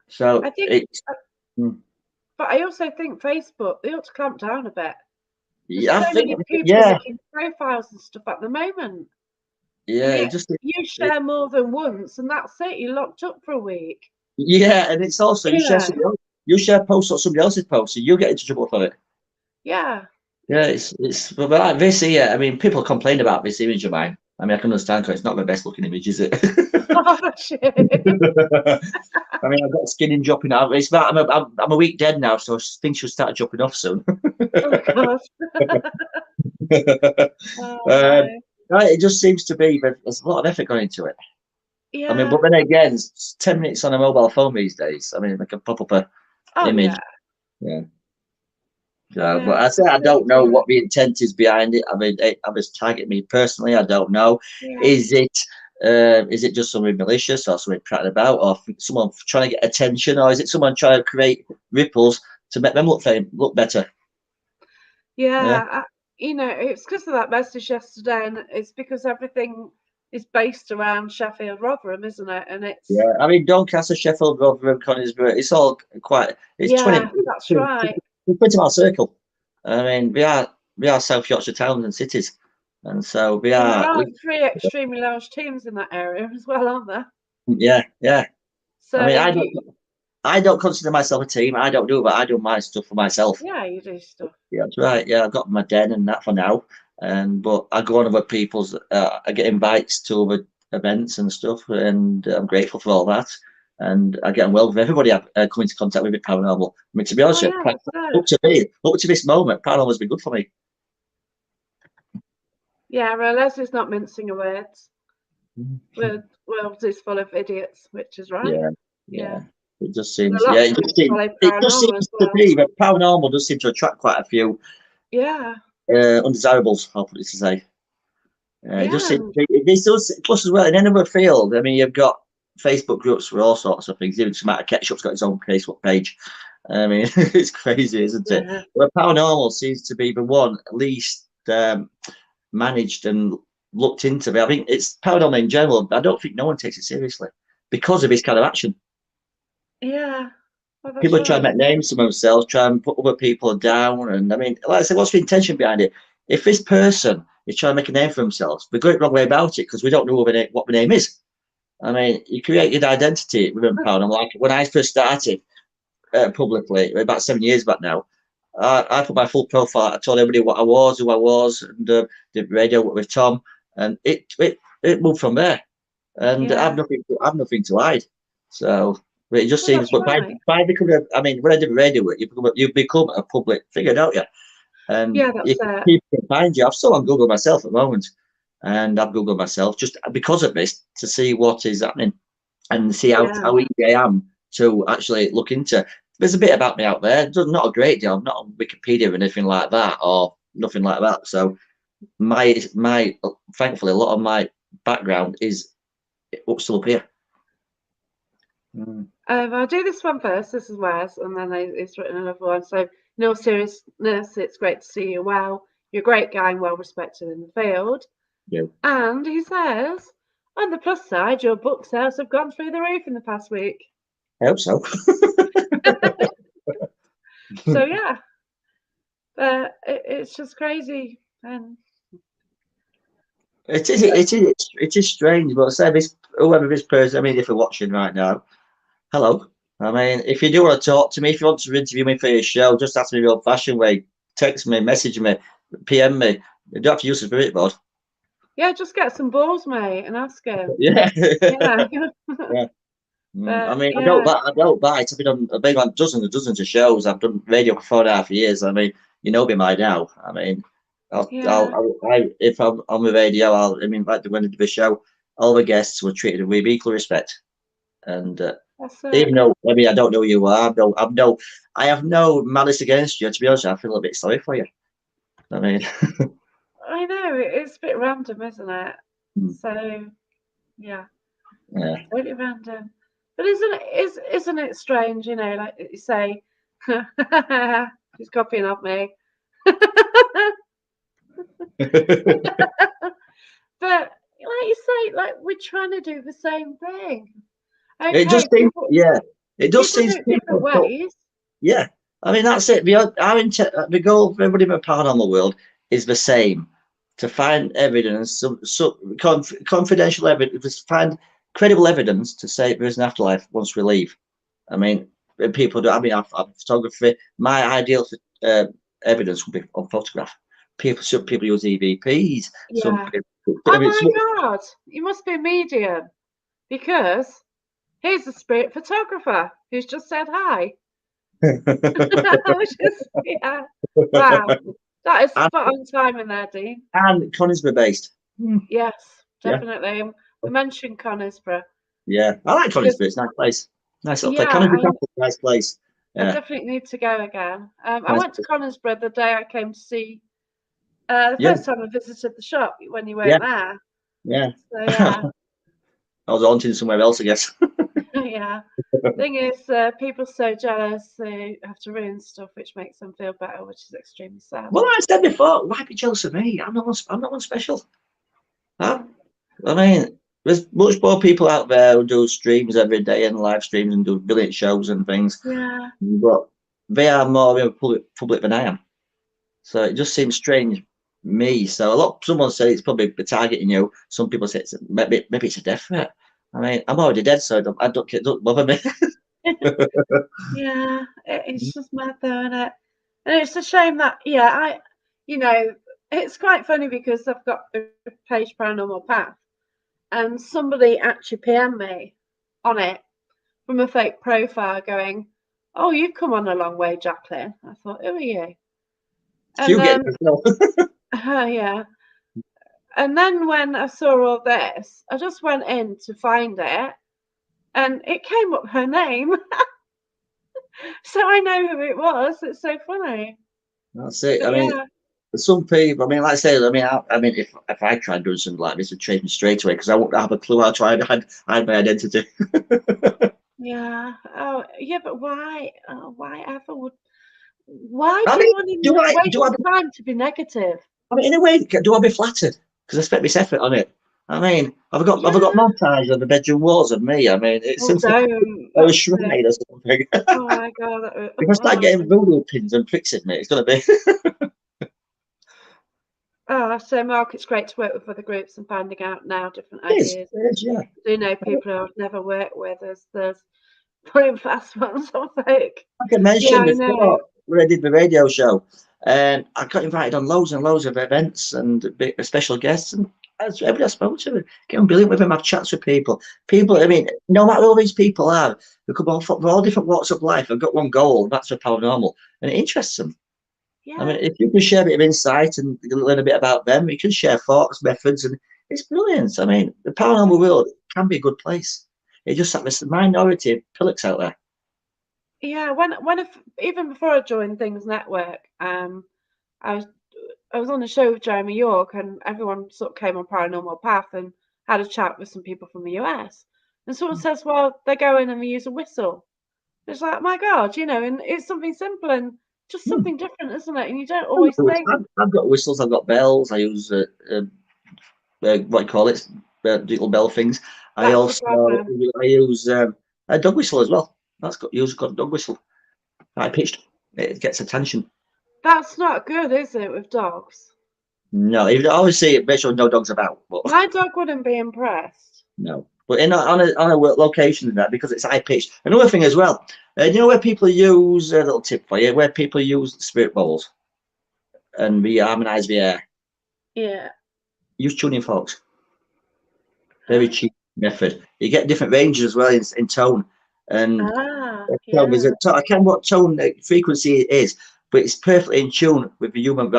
So I think, it's, mm, but I also think Facebook, they ought to clamp down a bit. There's yeah, so many people yeah, making profiles and stuff at the moment. And yeah, it yet just, you it, share more than once, and that's it. You're locked up for a week. yeah, and it's also You know? you share posts or somebody else's posts, so you get into trouble for it. Yeah. Yeah, it's but like this here. I mean, people complain about this image of mine. I mean, I can understand because it's not the best looking image, is it? Oh, shit. I mean, I've got skin dropping out. It's about, I'm a week dead now, so things should start dropping off soon. Oh, God. Oh, um, no. no, it just seems to be that there's a lot of effort going into it. I mean, Yeah. but then again, it's 10 minutes on a mobile phone these days. I mean, they can pop up a Oh, image. yeah. Yeah. So, Yeah. but I say I Really don't know do. what the intent is behind it. I mean, I was targeting me personally. I don't know. Yeah. Is it just something malicious or something prattling about, or someone trying to get attention, or is it someone trying to create ripples to make them look better? Yeah, Yeah. It's because of that message yesterday, and it's because everything is based around Sheffield Rotherham, isn't it? And it's, yeah. I mean, Doncaster, Sheffield, Rotherham, Conisbrough. It's all quite. It's yeah, 20, that's right. 20 mile circle. I mean, we are South Yorkshire towns and cities, and so we And there are. are three extremely large teams in that area as well, aren't there? Yeah, yeah. I So mean, I don't consider myself a team. I don't do it, but I do my stuff for myself. yeah, you do stuff. Yeah, that's right. Yeah, I've got my den and that for now. And but I go on other people's. I get invites to other events and stuff, and I'm grateful for all that. And I get on well with everybody I've come into contact with at Paranormal. I mean, to be Oh honest, yeah, that's up it. to me, up to this moment, Paranormal has been good for me. Yeah, well, Leslie's not mincing her words. World is full of idiots, which is right. Yeah, Yeah. yeah. It just There seems. are Yeah, lots of people follow it just paranormal as seems to well. be that Paranormal does seem to attract quite a few Yeah. undesirables. I'll put it to say. It just Yeah. seems this does plus as well in any other field. I mean, you've got Facebook groups for all sorts of things. Even Tomato Ketchup's got its own Facebook page. I mean, it's crazy, isn't it? Yeah. But Paranormal seems to be the one at least managed and looked into. I think it's Paranormal in general. I don't think no one takes it seriously because of this kind of action. Yeah. Well, that's People try and right. make names for themselves, try and put other people down. And I mean, like I said, what's the intention behind it? If this person is trying to make a name for themselves, we go the wrong way about it because we don't know what the name is. I mean, you create your identity within Paranormal. Like when I first started publicly, about 7 years back now, I put my full profile. I told everybody what I was, who I was, and did radio with Tom, and it moved from there. And Yeah. I've nothing to hide. So but it just Well, seems. that's But right. by becoming, I mean, when I did radio, you become a public figure, don't you? And Yeah, that's it. people can find you. I've still on Google myself at the moment, and I've Googled myself just because of this to see what is happening and see Yeah. how easy I am to actually look into. There's a bit about me out there. Not a great deal. I'm not on Wikipedia or anything like that, or nothing like that. So my thankfully a lot of my background is still up here. Mm. I'll do this one first. This is Wes, and then it's written another one. So, no seriousness, it's great to see you well. You're a great guy and well respected in the field. Yeah. And he says, on the plus side, your book sales have gone through the roof in the past week. I hope so. So yeah, it's just crazy. And It is strange, but say this, whoever this person, I mean, if you're watching right now, hello. I mean, if you do want to talk to me, if you want to interview me for your show, just ask me the old-fashioned way. Text me, message me, PM me. You don't have to use the spirit board. Yeah, just get some balls, mate, and ask him. Yeah. Yeah. Yeah. I But mean, yeah, I don't bite. I've been on dozens and dozens of shows. I've done radio for 4.5 years. I mean, you know me by now. I mean, yeah, if I'm on the radio, I mean, like when I did the show, all the guests were treated with equal respect. And that's it. even though, I mean, I don't know who you are, I have no malice against you. To be honest, I feel a bit sorry for you. I mean, I know it's a bit random, isn't it? hmm, So yeah, yeah. totally random. But isn't it strange? You know, like you say, she's copying off me. But like you say, like we're trying to do the same thing. It Okay, just seems, yeah, it just people do seems it different people. ways. Yeah, I mean that's it. The goal for everybody in the paranormal world is the same: to find evidence, confidential evidence, find credible evidence to say there is an afterlife once we leave. I mean, when people do. I mean, I've photography. My ideal evidence would be on photograph. Some people use EVPs. Some Yeah. people. I Oh mean, my God, you must be a medium because here's a spirit photographer who's just said hi. Which is, yeah, wow, that is and, spot on time in there, Dean. and Conisbee based. Yes, Yeah. definitely. We mentioned Conisborough Yeah, I like because, Conisbee. It's a nice place. Nice little place. yeah, Conisbee Castle's a nice place. I Yeah, definitely need to go again. I nice went to place. Conisborough the day I came to see, the Yeah, first time I visited the shop when you yeah, weren't there. yeah. So, yeah, I was haunting somewhere else, I guess. yeah. Thing is, people are so jealous they have to ruin stuff, which makes them feel better, which is extremely sad. Well, I said before, why be jealous of me? I'm not one special. Huh? I mean, there's much more people out there who do streams every day and live streams and do brilliant shows and things, Yeah, but they are more public than I am. So it just seems strange me. So someone said it's probably targeting you. Some people say maybe it's a death threat. I mean, I'm already dead, so it don't bother me. yeah. It's just mad though, isn't it? And it's a shame that, yeah, you know, it's quite funny because I've got a page Paranormal Path, and somebody actually PM me on it from a fake profile going, "Oh, you've come on a long way, Jacqueline." I thought, "Who are you?" And You get it as well. yeah. And then when I saw all this, I just went in to find it, and it came up her name, so I know who it was. It's so funny. That's it. I But mean, yeah, some people. I mean, like I say, I mean, if I tried doing something like this, it'd change me straight away because I wouldn't have a clue how to hide my identity. yeah. Oh, yeah. But why? Why ever would? Why I do you mean, want to waste your time to be negative? I mean, in a way, do I be flattered? Because I spent this effort on it. I mean, have I got Yeah. montage of the bedroom walls of me? I mean, it's Oh, don't. a That's it. shrine or something. Oh my God. If I start Oh, getting voodoo pins and pricks in me, it's gonna be. oh, so Mark, it's great to work with other groups and finding out now different It is. ideas. It is. Yeah. I do know people who I've never worked with. There's putting fast ones on fake. Like I Yeah, mentioned I know. before, when I did the radio show, I got invited on loads and loads of events and special guests, and everybody I spoke to, getting brilliant with them. I've chats with people. People, I mean, no matter who these people are, they come on from all different walks of life. I've got one goal, and that's for paranormal, and it interests them. I mean, Yeah, if you can share a bit of insight and learn a bit about them, you can share thoughts, methods, and it's brilliant. I mean, the paranormal world can be a good place. It just that there's a minority of pillocks out there. yeah. Even before I joined Things Network, I was I was on a show with Jeremy York, and everyone sort of came on Paranormal Path and had a chat with some people from the US. And someone says, "Well, they go in and they use a whistle." It's like, my God, and it's something simple and just Hmm. something different, isn't it? And you don't always think I've got whistles, I've got bells. I use what do you call it, little bell things. I that's the also problem. I use a dog whistle as well. Got a dog whistle. High pitched. It gets attention. That's not good, is it, with dogs? No, even I always say make sure no dogs about, but My dog wouldn't be impressed. no. But on a work location and that because it's high pitched. Another thing as well, you know where people use a little tip for you, where people use spirit bowls and we harmonise the air. Yeah. Use tuning forks. Very cheap method. You get different ranges as well in tone. And tone Yeah. is I can't remember what tone frequency it is, but it's perfectly in tune with the human.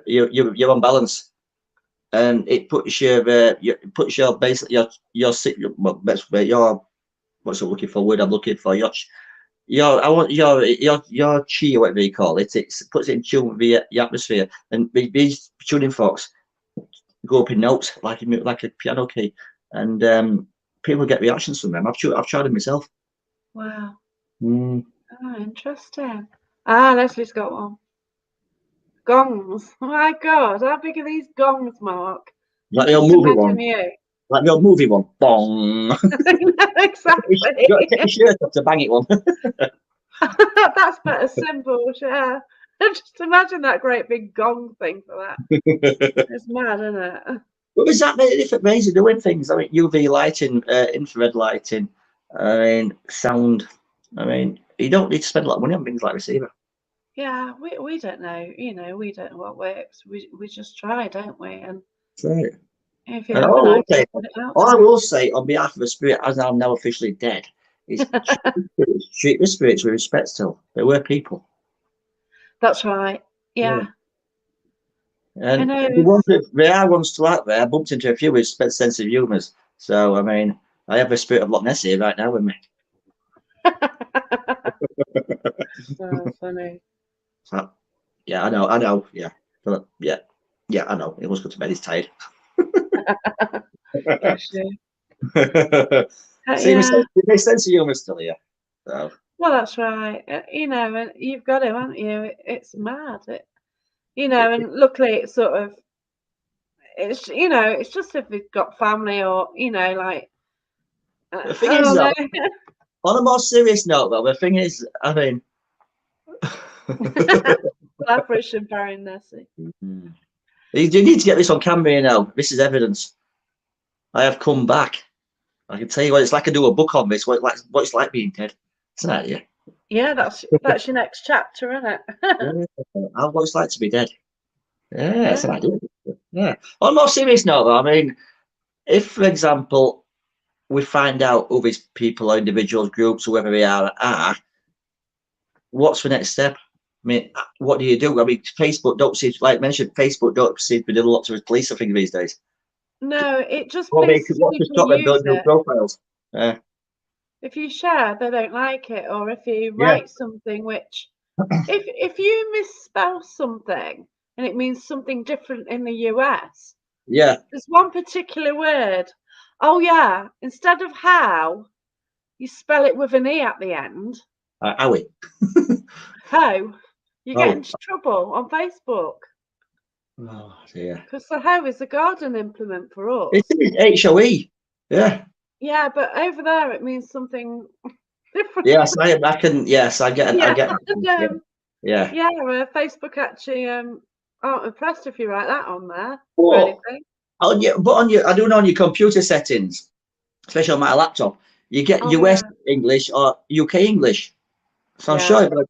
You're on balance, and it puts your basically well, your what's it looking for? Word I'm looking for your I want your chi or whatever you call it. It puts it in tune with the atmosphere, and these tuning forks go up in notes like a piano key, and people get reactions from them. I've tried it myself. Wow. Mm. Oh, interesting. Ah, Leslie's got one. Gongs. Oh my God, how big are these gongs, Mark? Like the old Just movie imagine one. you. Like the old movie one. Bong. Exactly. You got to take your shirt off to bang it one. That's better symbol, yeah. Just imagine that great big gong thing for that. It's mad, isn't it? But there's that many different ways of doing things. I mean, UV lighting, infrared lighting, I mean, sound. I mean, you don't need to spend a lot of money on things like receiver. Yeah, we don't know, we don't know what works. We just try, don't we? And That's right. if you And have an idea, put it out all I there. will say on behalf of the spirit, as I'm now officially dead, is treat the spirits with respect still. They were people. That's right. Yeah. Yeah. I And know. there are ones still out there. I bumped into a few with sense of humours. So, I mean, I have a spirit of Loch Ness here right now with me. Oh, funny. So, yeah, I know, yeah. Yeah, I know. It was good to bed. He's tired. Bless you. See, Yeah. my sense of humour still here. So, Well, that's right. And you've got to, haven't you? It's mad. it, And luckily it's sort of, it's just if you've got family or, like, the thing I is, don't though, know. on a more serious note, though, the thing is, I mean, Collaboration, Baron Nessie. you need to get this on camera, This is evidence. I have come back. I can tell you what it's like. I do a book on this. What it's like being dead. It's an idea. Yeah, that's your next chapter, isn't it? Yeah, what it's like to be dead. Yeah, it's Yeah. an idea. Yeah. On a more serious note, though, I mean, if, for example, we find out who these people or individuals, groups, whoever they are, what's the next step? I mean, what do you do? I mean, Facebook don't seem, like I mentioned, Facebook don't seem to be doing a lot to police, I think, these days. No, it just Well, they could pleases watch to people stop them use building new it. profiles. If you share, they don't like it, or if you Yeah, write something which, if you misspell something and it means something different in the US, yeah. there's one particular word. Oh yeah, instead of how, you spell it with an e at the end. Are we? How, you get Oh, into trouble on Facebook oh dear. because the how is a garden implement for It us. is HOE. Yeah. Yeah, but over there it means something different. Yes, I can. Yes, I Yeah, get. and Yeah, yeah. yeah, Facebook actually aren't impressed if you write that on there for But anything. I do know on your computer settings, especially on my laptop, you get Oh US yeah, English or UK English. So I'm yeah, sure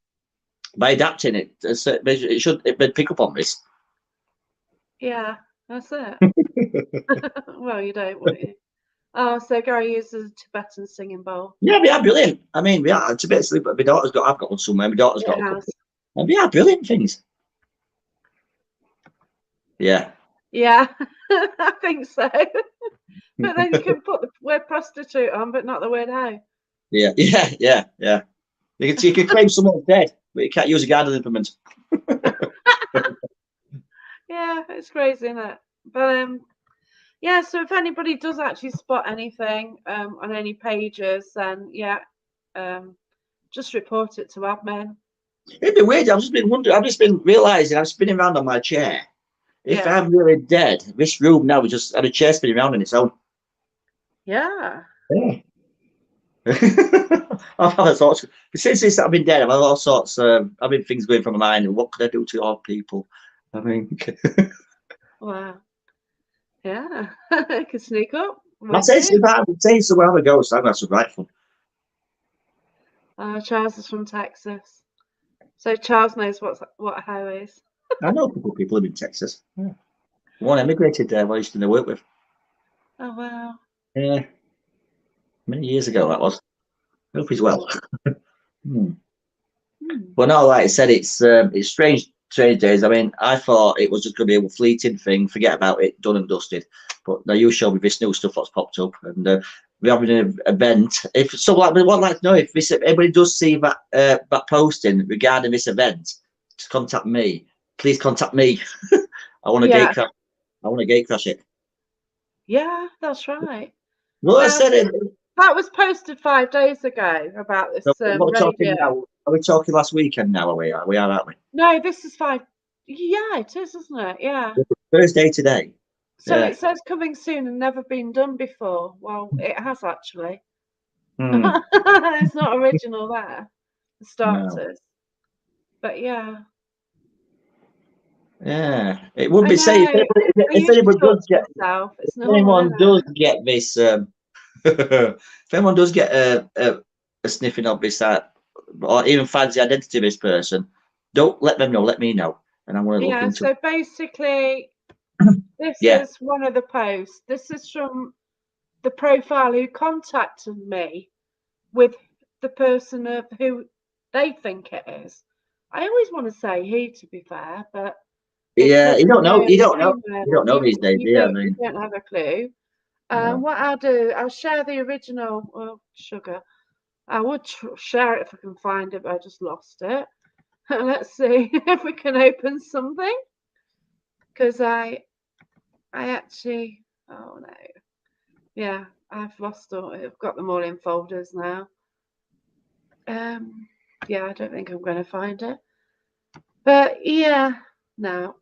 by adapting it, it would pick up on this. yeah. That's it. Well, you don't, would you? Oh, so Gary uses a Tibetan singing bowl. Yeah, they are brilliant. I mean, we are. It's a bit silly, but I've got one somewhere. My daughter's got It a has. couple. And they are brilliant things. Yeah. Yeah, I think so. But then you can put the word prostitute on, but not the word how. Yeah, yeah. You can claim someone's dead, but you can't use a garden implement. Yeah, it's crazy, isn't it? But yeah. So if anybody does actually spot anything on any pages, then yeah, just report it to admin. It'd be weird. I've just been wondering. I've just been realizing. I'm spinning around on my chair. If Yeah, I'm really dead, this room now is just had a chair spinning around on its own. yeah, Yeah. I've had all sorts. Since I've been dead, I've had all sorts. I've been things going from my mind. And what could I do to all people? I mean, Wow. Yeah. I could sneak up. I Might say, do. if I would say somewhere have a ghost, I'd have some right fun. Charles is from Texas. So Charles knows what how is. I know a couple of people live in Texas. Yeah. One emigrated there. I used to work with. Oh wow. Yeah, many years ago that was. I hope he's well. Hmm. Hmm. But no, like I said, it's strange days. I mean, I thought it was just going to be a fleeting thing, forget about it, done and dusted. But now you show me this new stuff that's popped up, and we're having an event. If so, like, we would like to know if anybody does see that posting regarding this event, just contact me. Please contact me. I want to Yeah. I want to gate crash it. Yeah, that's right. Well, I Now said it. that was posted 5 days ago about So this what we're talking radio. now? Are we talking last weekend now? Are we? We are, aren't we? No, this is 5. Yeah, it is, isn't it? Yeah. Thursday today. So Yeah. it says coming soon and never been done before. Well, it has actually. Hmm. It's not original there, for No. starters. But yeah, Yeah. It would I be say know. I if usually anybody talk does to get myself. It's if normal, anyone isn't does it? get this if anyone does get a sniffing of this or even finds the identity of this person, don't let them know. Let me know, and I'm going to look Yeah, into. so basically, this Yeah. is one of the posts. This is from the profile who contacted me with the person of who they think it is. I always want to say he, to be fair, but it Yeah. could You be don't know. male You or don't know. You don't female. know these days, do you? I You mean, don't have a clue. no. What I'll do, I'll share the original. Oh, sugar. I would share it if I can find it, but I just lost it. Let's see if we can open something. Because I actually, oh no, yeah, I've lost all. I've got them all in folders now. Yeah, I don't think I'm going to find it. But yeah, no,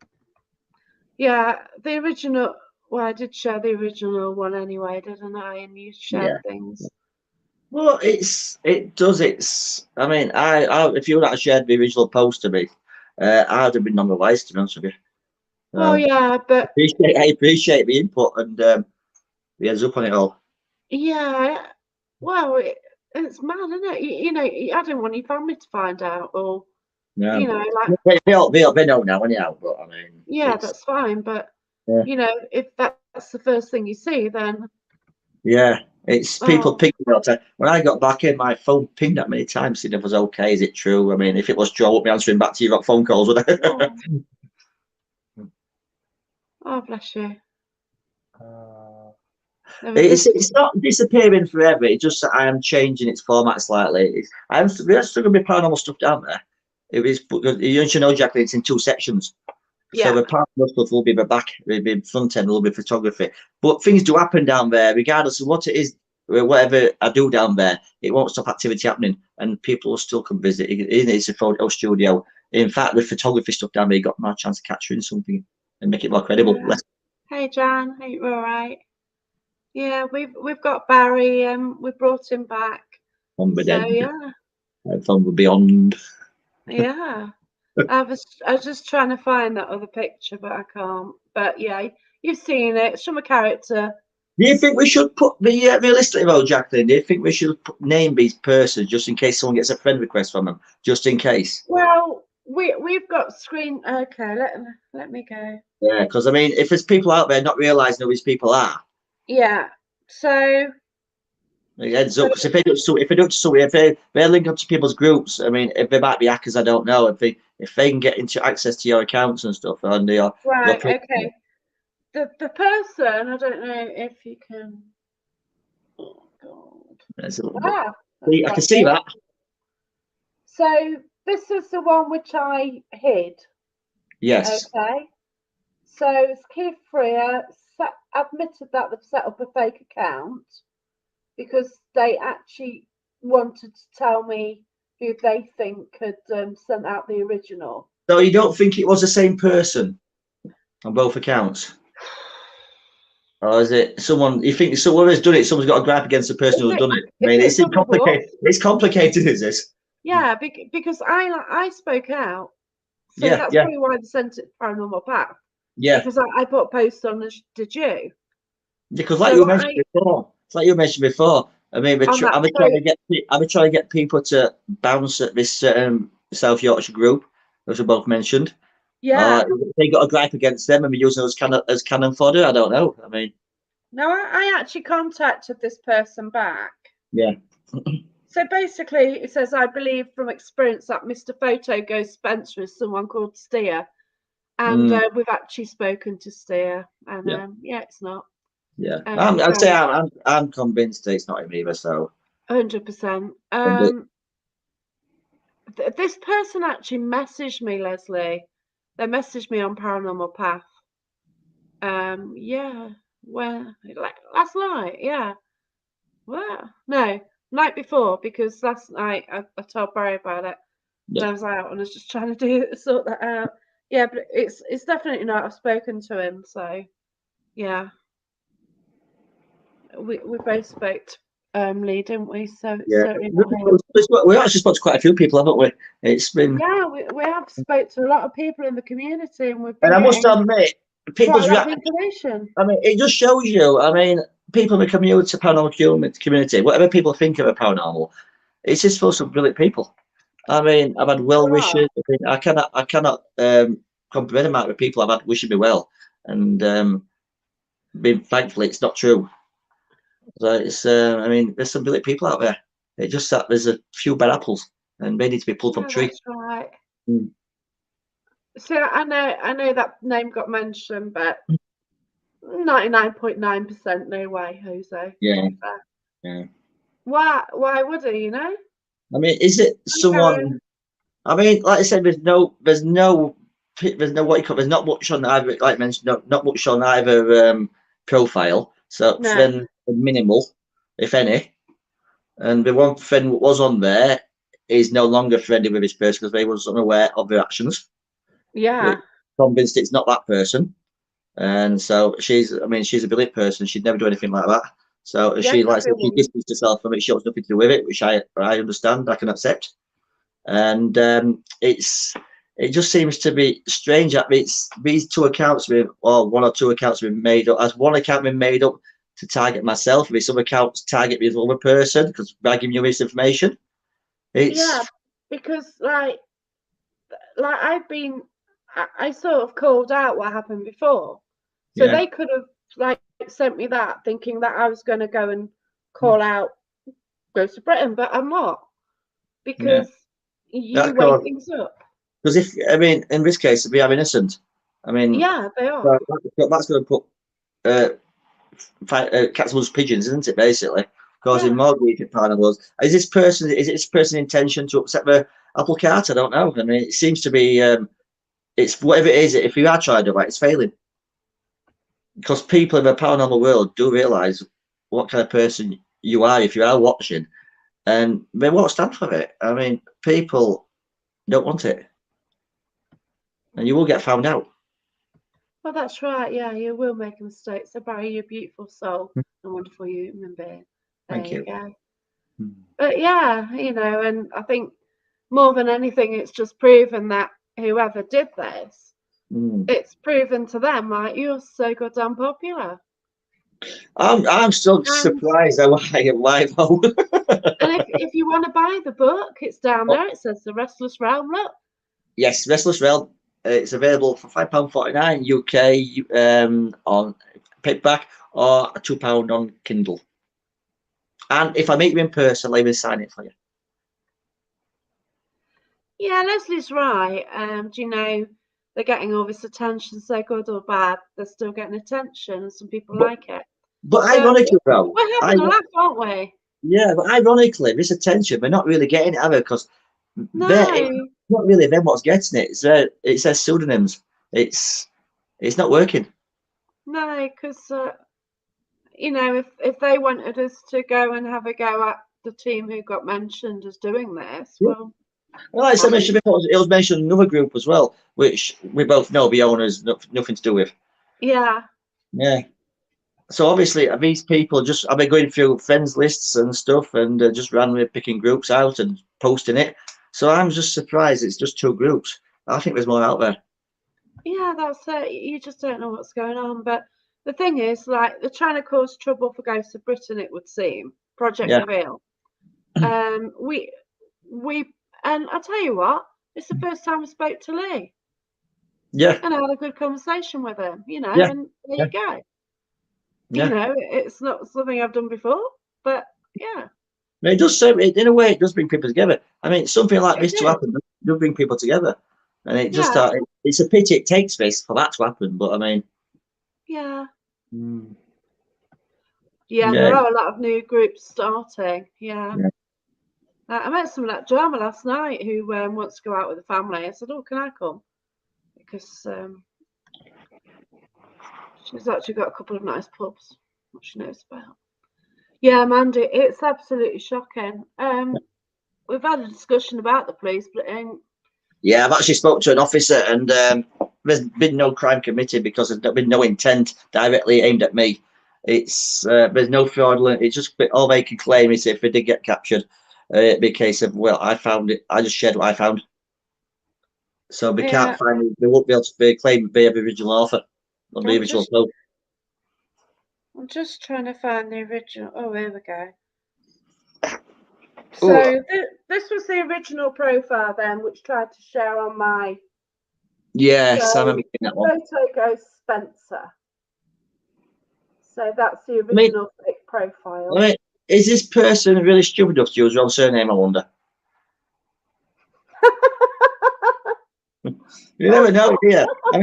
yeah, the original. Well, I did share the original one anyway, didn't I? And you shared Yeah. things. Well, it does. I mean, if you would have shared the original post to me, I'd have been on the list, to be honest with you. Well, yeah, but I appreciate the input and the heads up on it all. yeah, well, it's mad, isn't it? I don't want your family to find out, or No, like, they know now anyhow. But I mean, yeah, it's that's fine. But yeah, if that's the first thing you see, then yeah. It's people oh, pinging me all the time. When I got back in, my phone pinged that many times. Seeing if it was okay. Is it true? I mean, if it was true, I wouldn't be answering back to you about phone calls, would I? oh, oh, bless you. This It's not disappearing forever. It's just that I am changing its format slightly. We're still going to be paranormal stuff down there. It is, you should know, Jacqueline, it's in two sections. So yeah, the paranormal stuff will be the back, will be front end, will be photography. But things do happen down there, regardless of what it is, whatever I do down there, it won't stop activity happening, and people will still come visit. It's a photo studio. In fact, the photography stuff down there, you got more chance of capturing something and make it more credible. yeah. Less Hey, Jan, are you all right? Yeah, we've got Barry. We brought him back. on the So dead, yeah, from the beyond. yeah. I was just trying to find that other picture, but I can't. But yeah, you've seen it. It's from a character. Do you think we should put the realistically though, Jacqueline? Do you think we should name these persons just in case someone gets a friend request from them, just in case? Well, we've got screen. Okay, let me go. Yeah, because I mean, if there's people out there not realising who these people are, Yeah. So it heads so up. Because if they link up to people's groups, I mean, if they might be hackers, I don't know. If they can get into access to your accounts and stuff on your right. Okay. The person. I don't know if you can. Oh God. Ah, that's I can quite see good. that. So this is the one which I hid. Yes. Okay. So Keith Freer admitted that they've set up a fake account because they actually wanted to tell me who they think had sent out the original. So you don't think it was the same person on both accounts? Or is it someone you think someone has done it? Someone's got a gripe against the person who's done it. I Is mean, it it's some of us? complicated. It's complicated, is this? Yeah, because I spoke out, so Yeah, that's yeah, probably why they sent it Paranormal Path. Yeah. Because I put posts on, as did you? Because like So you mentioned before, it's like you mentioned before. I mean, on that I've been trying to get people to bounce at this South Yorkshire group, as we both mentioned. yeah. They got a gripe against them and we're using them as cannon fodder. I don't know. I mean, No, I actually contacted this person back. yeah. So basically, it says, I believe from experience that Mr. Photo Ghost Spencer is someone called Steer. And Mm, we've actually spoken to Steer. And yeah. yeah, it's not. Yeah. I'd say So I'm convinced it's not him either. So 100%. This person actually messaged me, Leslie. They messaged me on Paranormal Path. Yeah, where like last night, yeah. Well, no, night before, because last night I told Barry about it. And yeah. I was out and I was just trying to sort that out. Yeah, but it's definitely not. I've spoken to him, so yeah. We both spoke to Lee, didn't we? So it's Yeah. certainly not him. We actually spoke to quite a few people, haven't we? It's been, Yeah, we have spoke to a lot of people in the community, and we've and been I must getting admit, quite people's a lot of reaction. information. I mean, it just shows you. I mean, people in the paranormal community, whatever people think of a paranormal, it's just full of brilliant people. I mean, I've had well There are. wishers. I cannot comprehend the amount of people I've had wishing me well, and thankfully it's not true. So it's, I mean, there's some brilliant people out there. It's just that there's a few bad apples, and they need to be pulled from Yeah, tree. that's right. Mm. So I know that name got mentioned, but 99.9% no way, Jose. To Yeah, be fair, yeah. why would he? You know, I mean, is it I'm carrying. someone? I mean, like I said, there's no what you call, there's not much on either. Like I mentioned, not much on either profile. So No, friend minimal, if any. And the one friend that was on there is no longer friendly with this person because they was unaware of their actions, which yeah, convinced it's not that person. And so I mean, she's a brilliant person. She'd never do anything like that. So yeah, she could likes be a to she woman. distanced herself from it. She wants nothing to do with it, which I understand. I can accept. And it just seems to be strange that these two accounts or one or two accounts have been made up. As one account been made up to target myself, these other accounts target this other person because by giving you this information. Yeah, It's because I've been, I sort of called out what happened before, so yeah, they could have like sent me that thinking that I was going to go and call out Ghost of Britain, but I'm not yeah. because you That's weigh called things up. because if I mean in this case we are innocent. I mean Yeah, they are. that's going to put uh, cats amongst pigeons, isn't it? Basically, causing Yeah, more grief in Paranormal. Is it this person's intention to upset the apple cart? I don't know. I mean, it seems to be. It's whatever it is. If you are trying to do it, it's failing because people in the paranormal world do realise what kind of person you are if you are watching, and they won't stand for it. I mean, people don't want it, and you will get found out. well, that's right. Yeah, you will make a mistake. So, Barry, you're a beautiful soul and wonderful human being. There Thank you you. go. Mm. But yeah, and I think more than anything, it's just proven that whoever did this, Mm. it's proven to them like you're so goddamn popular. I'm still And surprised at why though. if you want to buy the book, it's down Oh, there. It says The Restless Realm. Look. yes, Restless Realm. It's available for £5.49 UK on paperback or £2 on Kindle. And if I meet you in person, let me sign it for you. Yeah, Leslie's right. Do you know they're getting all this attention, so good or bad, they're still getting attention. Some people But like it. but But ironically, though, we're I having a laugh, aren't we? yeah, but ironically, this attention, we're not really getting it ever because it's No, not really them what's getting it. It's their pseudonyms. It's not working. no, because if they wanted us to go and have a go at the team who got mentioned as doing this, well, Well, like I mentioned fine. before, it was mentioned in another group as well, which we both know the owners nothing to do with. Yeah, Yeah. So obviously, these people just I've been going through friends lists and stuff, and just randomly picking groups out and posting it. So I'm just surprised it's just two groups. I think there's more out there. Yeah, that's it. You just don't know what's going on. But the thing is, like, they're trying to cause trouble for Ghosts of Britain, it would seem. Project Yeah, Reveal. Um, we, we, and I tell you what, it's the first time I spoke to Lee, yeah, and I had a good conversation with him, yeah, and there yeah, you go. yeah. It's not something I've done before, but yeah, But it does serve, in a way, it does bring people together. I mean, something like it this to did. happen does bring people together. And it just, Yeah, it's a pity it takes this for that to happen. But I mean, yeah, mm, yeah. There yeah, are a lot of new groups starting. Yeah. yeah. I met someone at drama last night who wants to go out with the family. I said, "Oh, can I come?" Because she's actually got a couple of nice pubs, what she knows about. Yeah, Mandy, it's absolutely shocking. We've had a discussion about the police, but it ain't. Yeah, I've actually spoke to an officer, and there's been no crime committed because there's been no intent directly aimed at me. It's there's no fraudulent. It's just all they can claim is if they did get captured, it'd be a case of well, I found it. I just shared what I found. So they can't Yeah, find it. They won't be able to claim they have the original author or the I'm original just, post. I'm just trying to find the original. Oh, here we go. Oh, So this was the original profile then, which tried to share on my. yes, I So remember seeing the that one. photo goes Spencer. So that's the I mean, original fake I profile. mean, is this person really stupid enough to use their own surname? I wonder. You never know, do you? I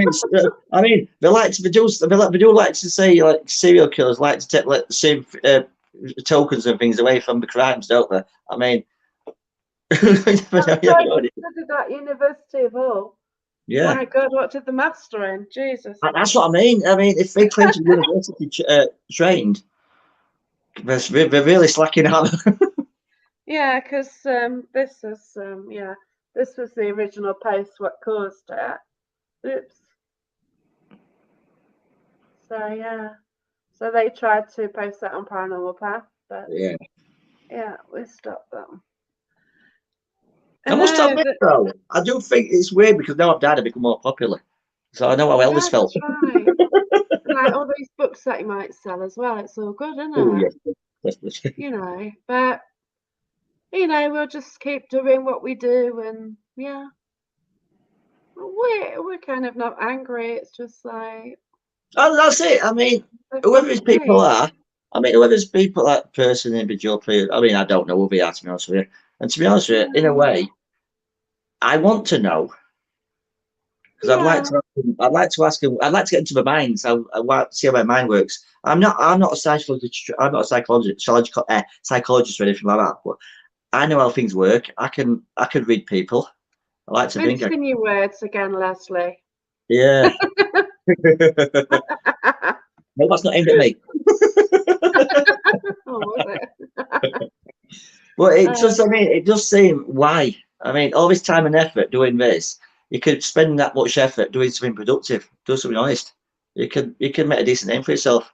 mean, they like to produce. They do like to say like serial killers like to take like same tokens and things away from the crimes, don't they? I mean, you never know. That's You why never I know, do you? considered that University of Hull. Yeah, My God, what did the master in? Jesus. that's what I mean. I mean, if they claim to be university trained, they're really slacking out. Yeah, because this was the original post what caused it. Oops. So yeah, so they tried to post that on Paranormal Path, but Yeah. yeah, we stopped them. I And must no, admit, though, I do think it's weird because now I've died, I've become more popular. So I know how Elvis yeah, felt. that's right. And like all these books that you might sell as well, it's all good, isn't Oh, it? yes. Yes. But we'll just keep doing what we do, and yeah, we're kind of not angry. It's just like And that's it. I mean, they've whoever gone these to people me. are, I mean, whoever these people, that person, individual, player, I mean, I don't know who they are, to be honest with you. And to be honest with you, in a Yeah, way, I want to know because yeah. I'd like to ask him, I'd like to get into their minds. I want to see how their mind works. I'm not a psychologist, I'm not a psychologist or anything like that, but I know how things work. I can read people. I like to think I Mincing your words again, Leslie. yeah. No, that's not aimed at me. Oh, was it? But it just, I Um, mean, it does seem why. I mean, all this time and effort doing this, you could spend that much effort doing something productive, do something honest. You can make a decent name for yourself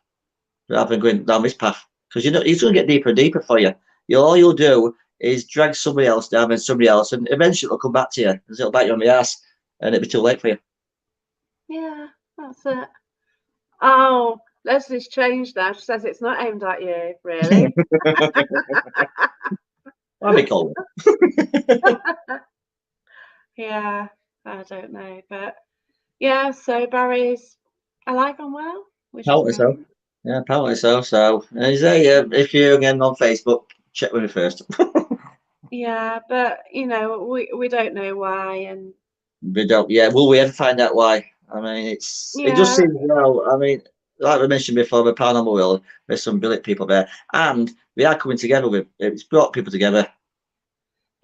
rather than going down this path. Because you know it's going to get deeper and deeper for you. All you'll do is drag somebody else down and somebody else, and eventually it'll come back to you and it'll bite you on the ass, and it'll be too late for you. yeah, that's it. Oh, Leslie's changed now. She says it's not aimed at you, really. I'll be cold. Yeah, I don't know, but yeah. So Barry's alive and well, which is Apparently so. brilliant. Yeah, apparently so. So, if you're again on Facebook, check with me first. Yeah, but we don't know why, and We don't. Yeah, will we ever find out why? I mean, it just yeah, seems well. I mean, like we mentioned before, the paranormal world. There's some brilliant people there, and they are coming together. It's brought people together.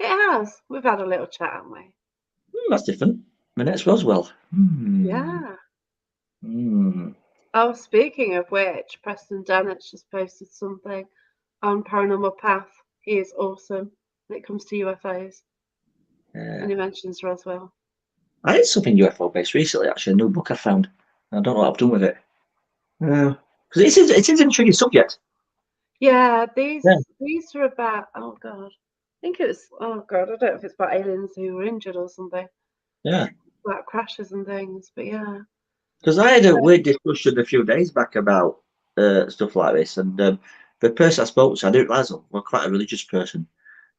it has. We've had a little chat, haven't we? That's different. The next Roswell. Hmm. Yeah. Hmm. Oh, speaking of which, Preston Dennett's just posted something on Paranormal Path. He is awesome when it comes to UFOs, and Yeah. he mentions Roswell. I had something UFO based recently. Actually, a new book I found. I don't know what I've done with it. Because it is an intriguing subject. Yeah, Yeah. these are about. Oh God, I think it was. Oh God, I don't know if it's about aliens who were injured or something. Yeah. about crashes and things, but yeah. Because I had a weird discussion a few days back about stuff like this, and the person I spoke to, I didn't realise I was quite a religious person,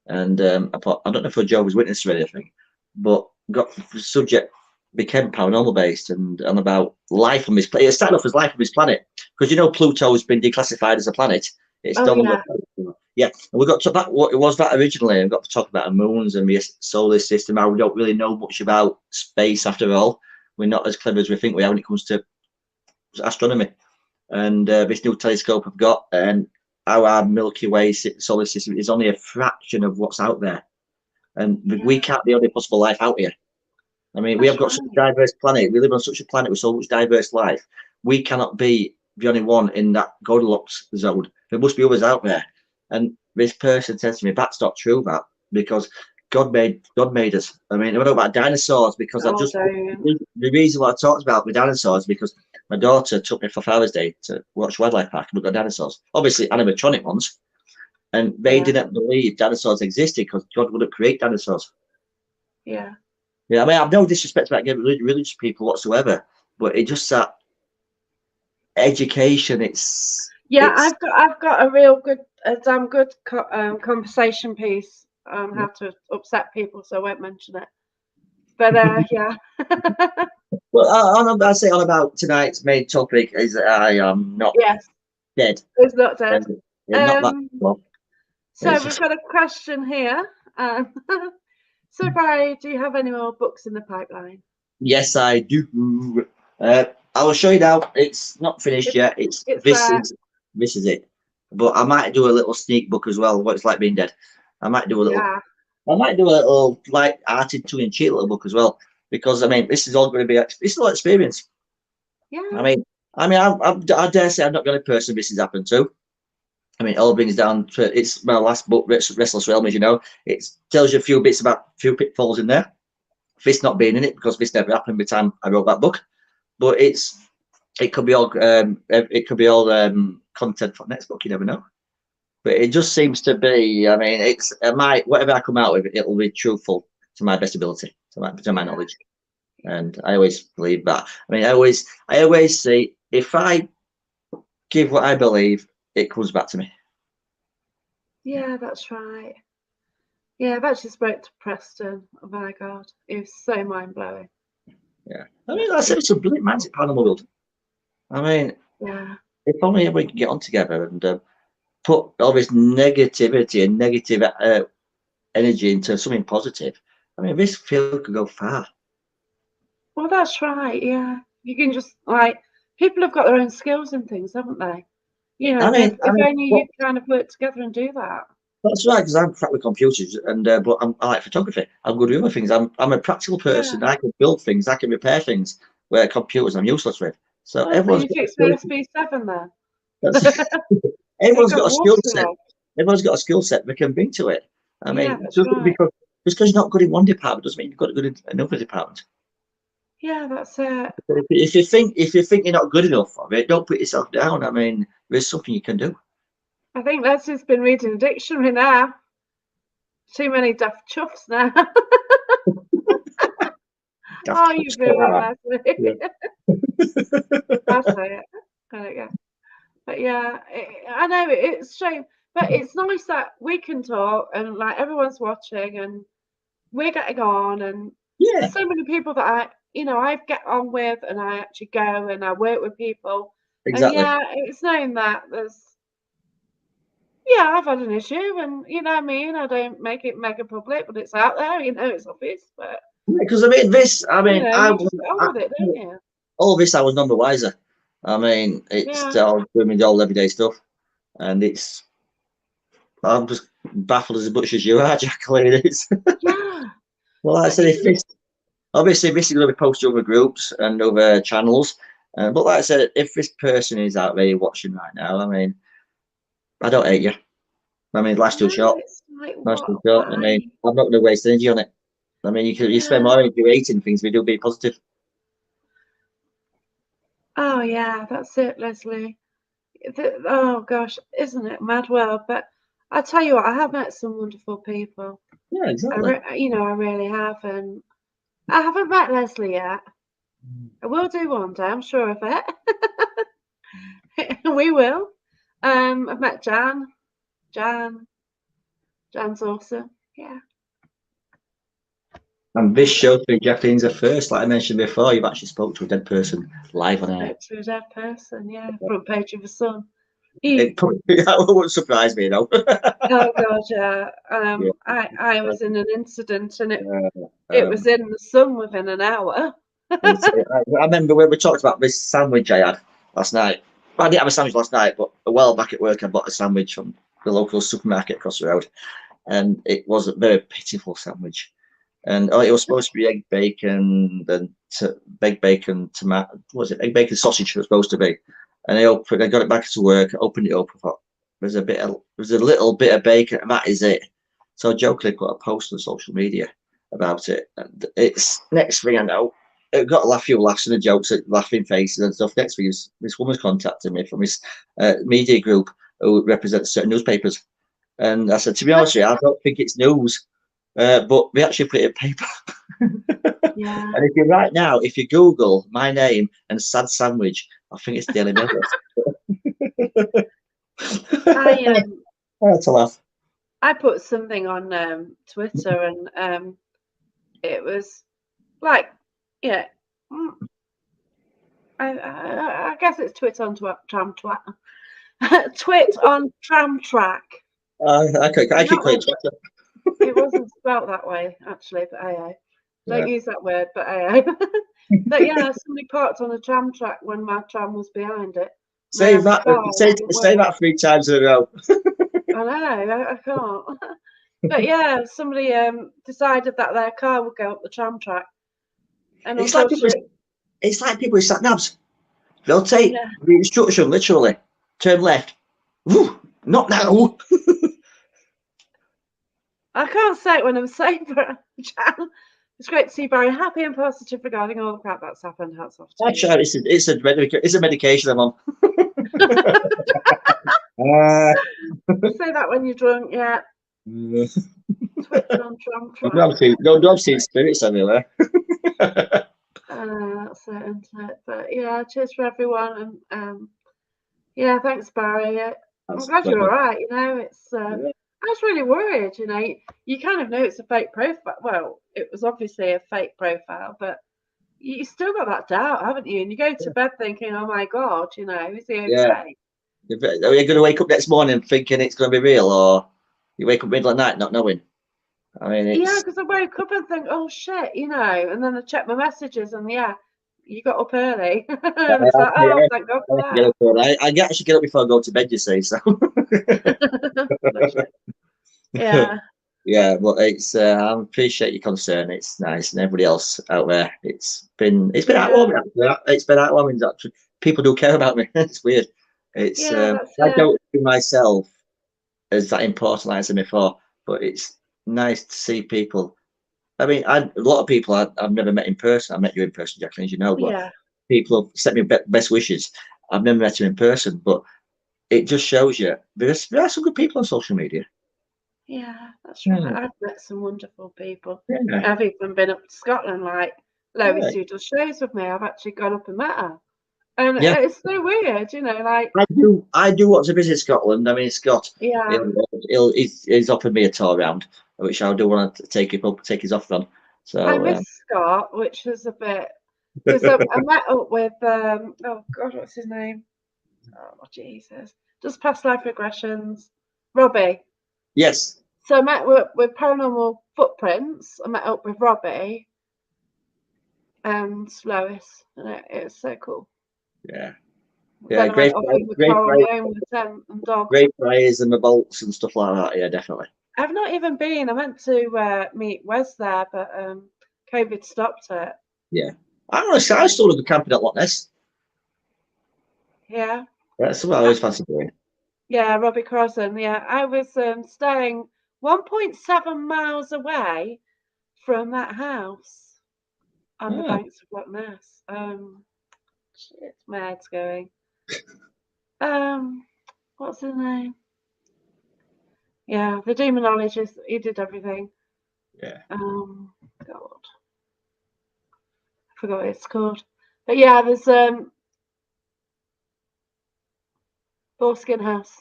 and I thought, I don't know if a Jehovah's Witness or anything, but got the subject became paranormal based and about life on this planet. It started off as life on this planet because Pluto has been declassified as a planet. It's Oh no longer. yeah. Yeah, and we got to that. What it was that originally, and got to talk about the moons and the solar system. How we don't really know much about space after all. We're not as clever as we think we are when it comes to astronomy. And this new telescope I've got, and our Milky Way solar system is only a fraction of what's out there, and we can't be the only possible life out here. I mean, we have got such a diverse planet. We live on such a planet with so much diverse life. We cannot be the only one in that Goldilocks zone. There must be others out there. And this person says to me, "That's not true, that because God made us." I mean, I don't know about dinosaurs because the reason why I talked about the dinosaurs because my daughter took me for Father's Day to watch Wildlife Park and we got dinosaurs, obviously animatronic ones, and they didn't believe dinosaurs existed because God wouldn't create dinosaurs. Yeah. Yeah, I mean, I've no disrespect about religious people whatsoever, but it just that education. I've got a real good, a damn good conversation piece on how to upset people, so I won't mention it. But yeah. Well, I say on about tonight's main topic is that I am not dead. It's not dead. Not that well. So we've got a question here. So Barry, do you have any more books in the pipeline? Yes, I do. I will show you now. It's not finished yet. This is it. But I might do a little sneak book as well. What it's like being dead. I might do a little. Yeah. I might do a little like arted tongue-in-cheek little book as well because I mean this is all going to be this is all experience. Yeah. I dare say I'm not the only person this has happened to. I mean, it all brings down to it's my last book, Restless Realm, as you know. It tells you a few bits about a few pitfalls in there. This not being in it because this never happened by the time I wrote that book. But it could be all content for next book. You never know. But it just seems to be. I mean, it's whatever I come out with, it'll be truthful to my best ability, to my knowledge, and I always believe that. I mean, I always say if I give what I believe, it comes back to me. Yeah, that's right. Yeah, I've actually spoke to Preston. Oh my God, it was so mind blowing. Yeah, I mean, I said it's a brilliant mindset paranormal world. I mean, if only everybody could get on together and put all this negativity and negative energy into something positive. I mean, this field could go far. Well, that's right. Yeah, you can just people have got their own skills and things, haven't they? You know, if only you kind of work together and do that. That's right, because I'm crap with computers, and but I like photography. I'm good with other things. I'm a practical person. I can build things. I can repair things. Where computers, I'm useless with. So everyone's got USB7 there. Everyone's got a skill set. Everyone's got a skill set they can bring to it. I mean, just because you're not good in one department doesn't mean you've got to good in another department. Yeah, that's it. If you think you're not good enough for it, don't put yourself down. I mean, there's something you can do. I think Leslie's been reading a dictionary now. Too many daft chuffs now. You're brilliant, Leslie. I'll say it. There you go. But yeah, I know it's shame, but it's nice that we can talk and like everyone's watching and we're getting on and there's so many people that I get on with and I actually go and I work with people. Exactly. And it's known that I've had an issue and you know what I mean, I don't make it mega public, but it's out there, it's obvious. But because you just get on with it, don't you? All this I was none the wiser. I mean, it's all everyday stuff, and I'm just baffled as much as you are, Jacqueline. Well, like I said, obviously this is going to be posted over groups and over channels, but like I said, if this person is out there watching right now, I mean, I don't hate you. I mean, life's too short. Life's too short. I mean, I'm not going to waste energy on it. I mean, you spend more energy hating things we do be positive. Oh yeah, that's it, Leslie. Oh gosh, isn't it mad world? But I tell you what, I have met some wonderful people. Yeah, exactly. I really have, and I haven't met Leslie yet. I will do one day, I'm sure of it. We will. I've met Jan. Jan's awesome. Yeah. And this show for Jackeline's a first, like I mentioned before. You've actually spoke to a dead person live on air. Spoke to a dead person, yeah. Front page of the Sun. It wouldn't surprise me, Oh God, yeah. Yeah. I was in an incident and it Um, was in the Sun within an hour. I remember when we talked about this sandwich I had last night. Well, I didn't have a sandwich last night, but a while back at work, I bought a sandwich from the local supermarket across the road, and it was a very pitiful sandwich. And it was supposed to be egg bacon, then egg bacon, tomato. What was it? Egg bacon sausage. It was supposed to be. And I got it back to work. Opened it up. I thought there's a little bit of bacon, and that is it. So I jokingly put a post on social media about it. And it's next thing I know, it got a few laughs and jokes, laughing faces and stuff. Next thing is this woman's contacted me from this media group who represents certain newspapers. And I said, to be honest with you, I don't think it's news. But we actually put it in paper. Yeah. And if you Google my name and sad sandwich, I think it's Daily Mirror. I That's a laugh. I put something on Twitter and it was like, yeah, I guess it's twit on tram twat. Twit on tram track. I keep calling it Twitter. It wasn't spelt that way, actually, but AA. Don't use that word, but AA. But yeah, somebody parked on a tram track when my tram was behind it. Say that 3 times in a row. I know, I can't. But yeah, somebody decided that their car would go up the tram track. And It's like people with sat navs. They'll take the instruction literally. Turn left. Woo, not now. I can't say it when I'm saying, but it's great to see Barry happy and positive regarding all the crap that's happened. Hats off to you. Actually, it's a medication I'm on. Say that when you're drunk, yeah. Twitch on tram track. Don't see spirits anywhere. That's it, isn't it? But yeah, cheers for everyone, and yeah, thanks, Barry. I'm glad you're all right. You know, it's I was really worried. You know, you kind of know it's a fake profile. Well, it was obviously a fake profile, but you still got that doubt, haven't you? And you go to bed thinking, "Oh my God, you know, is he okay?" Yeah. Are you going to wake up next morning thinking it's going to be real, or you wake up middle of the night not knowing? I mean, yeah, because I woke up and think, "Oh shit," you know, and then I check my messages, and yeah, you got up early. And it's like, oh, thank God for that. I actually get up before I go to bed, you see. So yeah. Yeah, but it's I appreciate your concern. It's nice, and everybody else out there. It's been heartwarming. It's been heartwarming that people do care about me. It's weird. It's I don't see myself as that important, like I said before, but it's nice to see people. I mean, a lot of people I've never met in person. I met you in person, Jacqueline, as you know, but people have sent me best wishes. I've never met them in person, but it just shows you there are some good people on social media. Yeah, that's right. I've met some wonderful people. Yeah. I've even been up to Scotland, like Lois, who does shows with me. I've actually gone up and met her. And it's so weird, you know, like I do want to visit Scotland. I mean, Scott, yeah, he's offered me a tour around, which I do want to take his offer on. So I miss Scott, which was a bit because I met up with oh God, what's his name? Oh Jesus, just past life regressions, Robbie. Yes. So I met with Paranormal Footprints. I met up with Robbie and Lois, and it was so cool. Yeah. Yeah, great prayers and the bolts and stuff like that. Yeah, definitely. I've not even been. I meant to meet Wes there, but COVID stopped it. Yeah. I still love the camping at Loch Ness. Yeah. That's what I always fancy doing. Yeah, Robbie Crossan. Yeah, I was staying 1.7 miles away from that house on the banks of Loch Ness. Shit, my head's going. What's his name? Yeah, the demonologist. He did everything. Yeah. God. Forgot what it's called. But yeah, there's Boreskin House.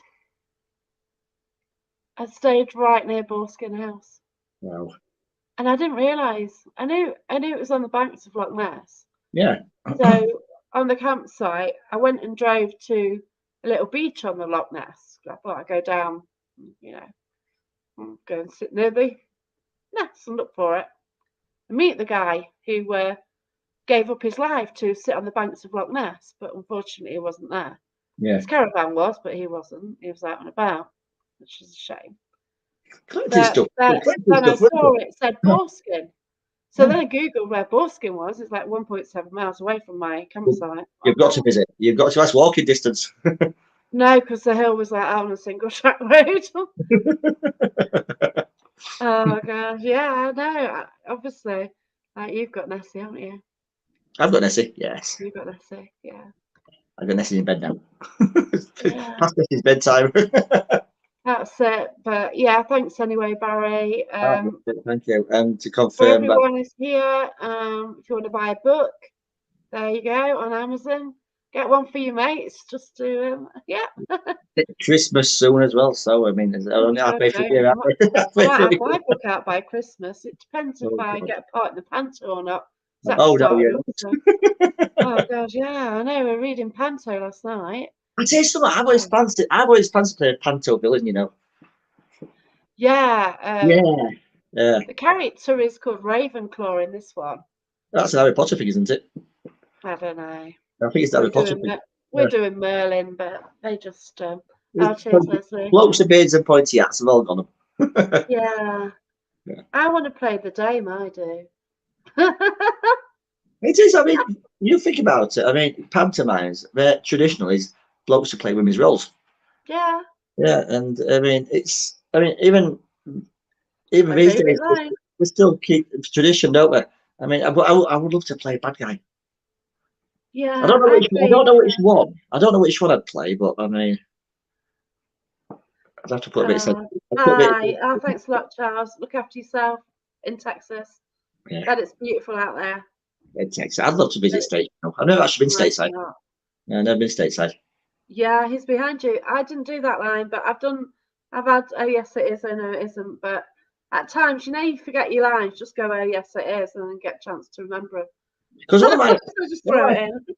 I stayed right near Boreskin House. Wow. And I didn't realise. I knew it was on the banks of Loch Ness. Yeah. So on the campsite, I went and drove to a little beach on the Loch Ness. I thought I'd go down, go and sit near the Ness and look for it. And meet the guy who gave up his life to sit on the banks of Loch Ness, but unfortunately he wasn't there. Yeah. His caravan was, but he wasn't. He was out and about, which is a shame. Collecting stuff. Then I saw it said Boreskin. So then I googled where Boreskin was. It's like 1.7 miles away from my campsite. You've got to visit. You've got to. That's walking distance. No, because the hill was like out on a single track road. Oh gosh, yeah, I know. Obviously, you've got Nessie, haven't you? I've got Nessie. Yes. You've got Nessie, yeah. I've got Nessie in bed now. Yeah. Past Nessie's bedtime. That's it. But yeah, thanks anyway, Barry. Thank you. And to For confirm that everyone is here, if you want to buy a book, there you go on Amazon. Get one for your mates, just to Christmas soon as well. So I mean, only halfway through the year. I might have my book out by Christmas. It depends if I get a part in the panto or not. Oh no, yeah. Oh gosh, yeah, I know. We're reading panto last night. I tell you something. I've always fancied to play a panto villain. You know. Yeah. Yeah. The character is called Ravenclaw in this one. That's an Harry Potter thing, isn't it? I don't know. I think it's Harry Potter thing. We're doing Merlin, but they just blokes with beards and pointy hats have all got them. Yeah. I want to play the dame. I do. It is. I mean, you think about it. I mean, pantomimes, they're traditional is blokes who play women's roles. Yeah. Yeah, and I mean, it's. I mean, even these days, we still keep tradition, don't we? I mean, I would love to play a bad guy. Yeah. I don't know which one. I don't know which one I'd play, but I mean, I'd have to put a bit of sense. Oh, thanks a lot, Charles. Look after yourself in Texas. Yeah. Bet it's beautiful out there. In Texas, I'd love to visit states. I've never actually been stateside. Yeah, I've never been stateside. Yeah, he's behind you. I didn't do that line, but I've had. Oh yes, it is. I know it isn't, but at times, you forget your lines. Just go, oh yes, it is, and then get a chance to remember it. Because one of my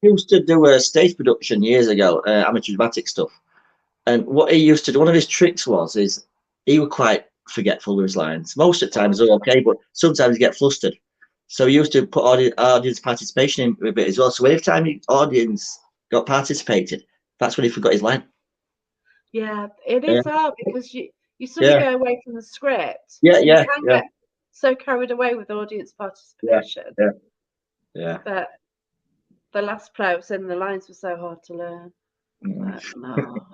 used to do a stage production years ago, amateur dramatic stuff, and what he used to do, one of his tricks is he was quite forgetful with his lines. Most of the time, it's all okay, but sometimes he get flustered. So he used to put audience participation in a bit as well. So every time the audience got participated, that's when he forgot his line. Yeah, it is hard because you suddenly go away from the script. Yeah. You can get so carried away with audience participation. Yeah. But the last play I was in, the lines were so hard to learn. No.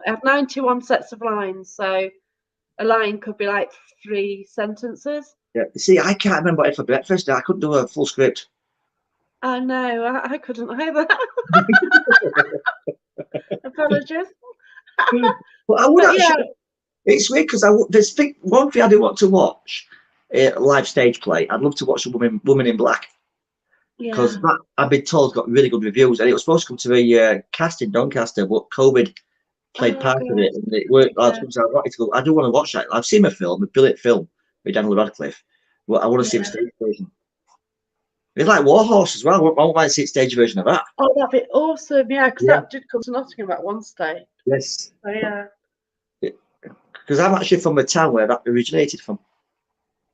I have 91 sets of lines, so a line could be like 3 sentences. Yeah. See, I can't remember what I had for breakfast. I couldn't do a full script. I know, I couldn't either. Apologies. But I would actually. It's weird because there's one thing I do want to watch, a live stage play. I'd love to watch the Woman in Black. Because that, I've been told, got really good reviews, and it was supposed to come to a cast in Doncaster, but COVID played part of it, and it worked. I wanted to go. I do want to watch that. I've seen a film, a brilliant film with Daniel Radcliffe, but I want to see the stage version. It's like Warhorse as well. I want to see a stage version of that. Oh, that'd be awesome! Yeah, because that did come to Nottingham at one stage. Yes. So yeah. Because I'm actually from the town where that originated from.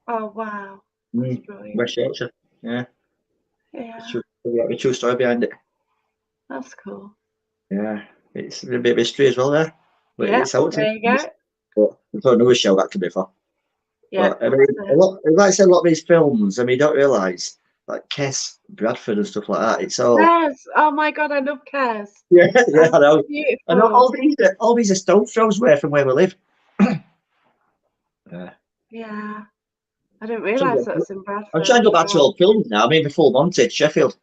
Oh wow! That's brilliant. West Yorkshire. Yeah. Yeah. A true story behind it. That's cool. Yeah, it's a bit of history as well there. But it's out there you go. But we've got another show that could be for. Yeah. But, I mean, like I said, a lot of these films, I mean, you don't realise, like Kes, Bradford and stuff like that, it's all... Kes! Oh my God, I love Kes. Yeah, I know. Beautiful. And all these are stone's throws away from where we live. Yeah. I didn't realise that was in Bradford. I'm trying to go back to old films now. I mean, before Monty, Sheffield.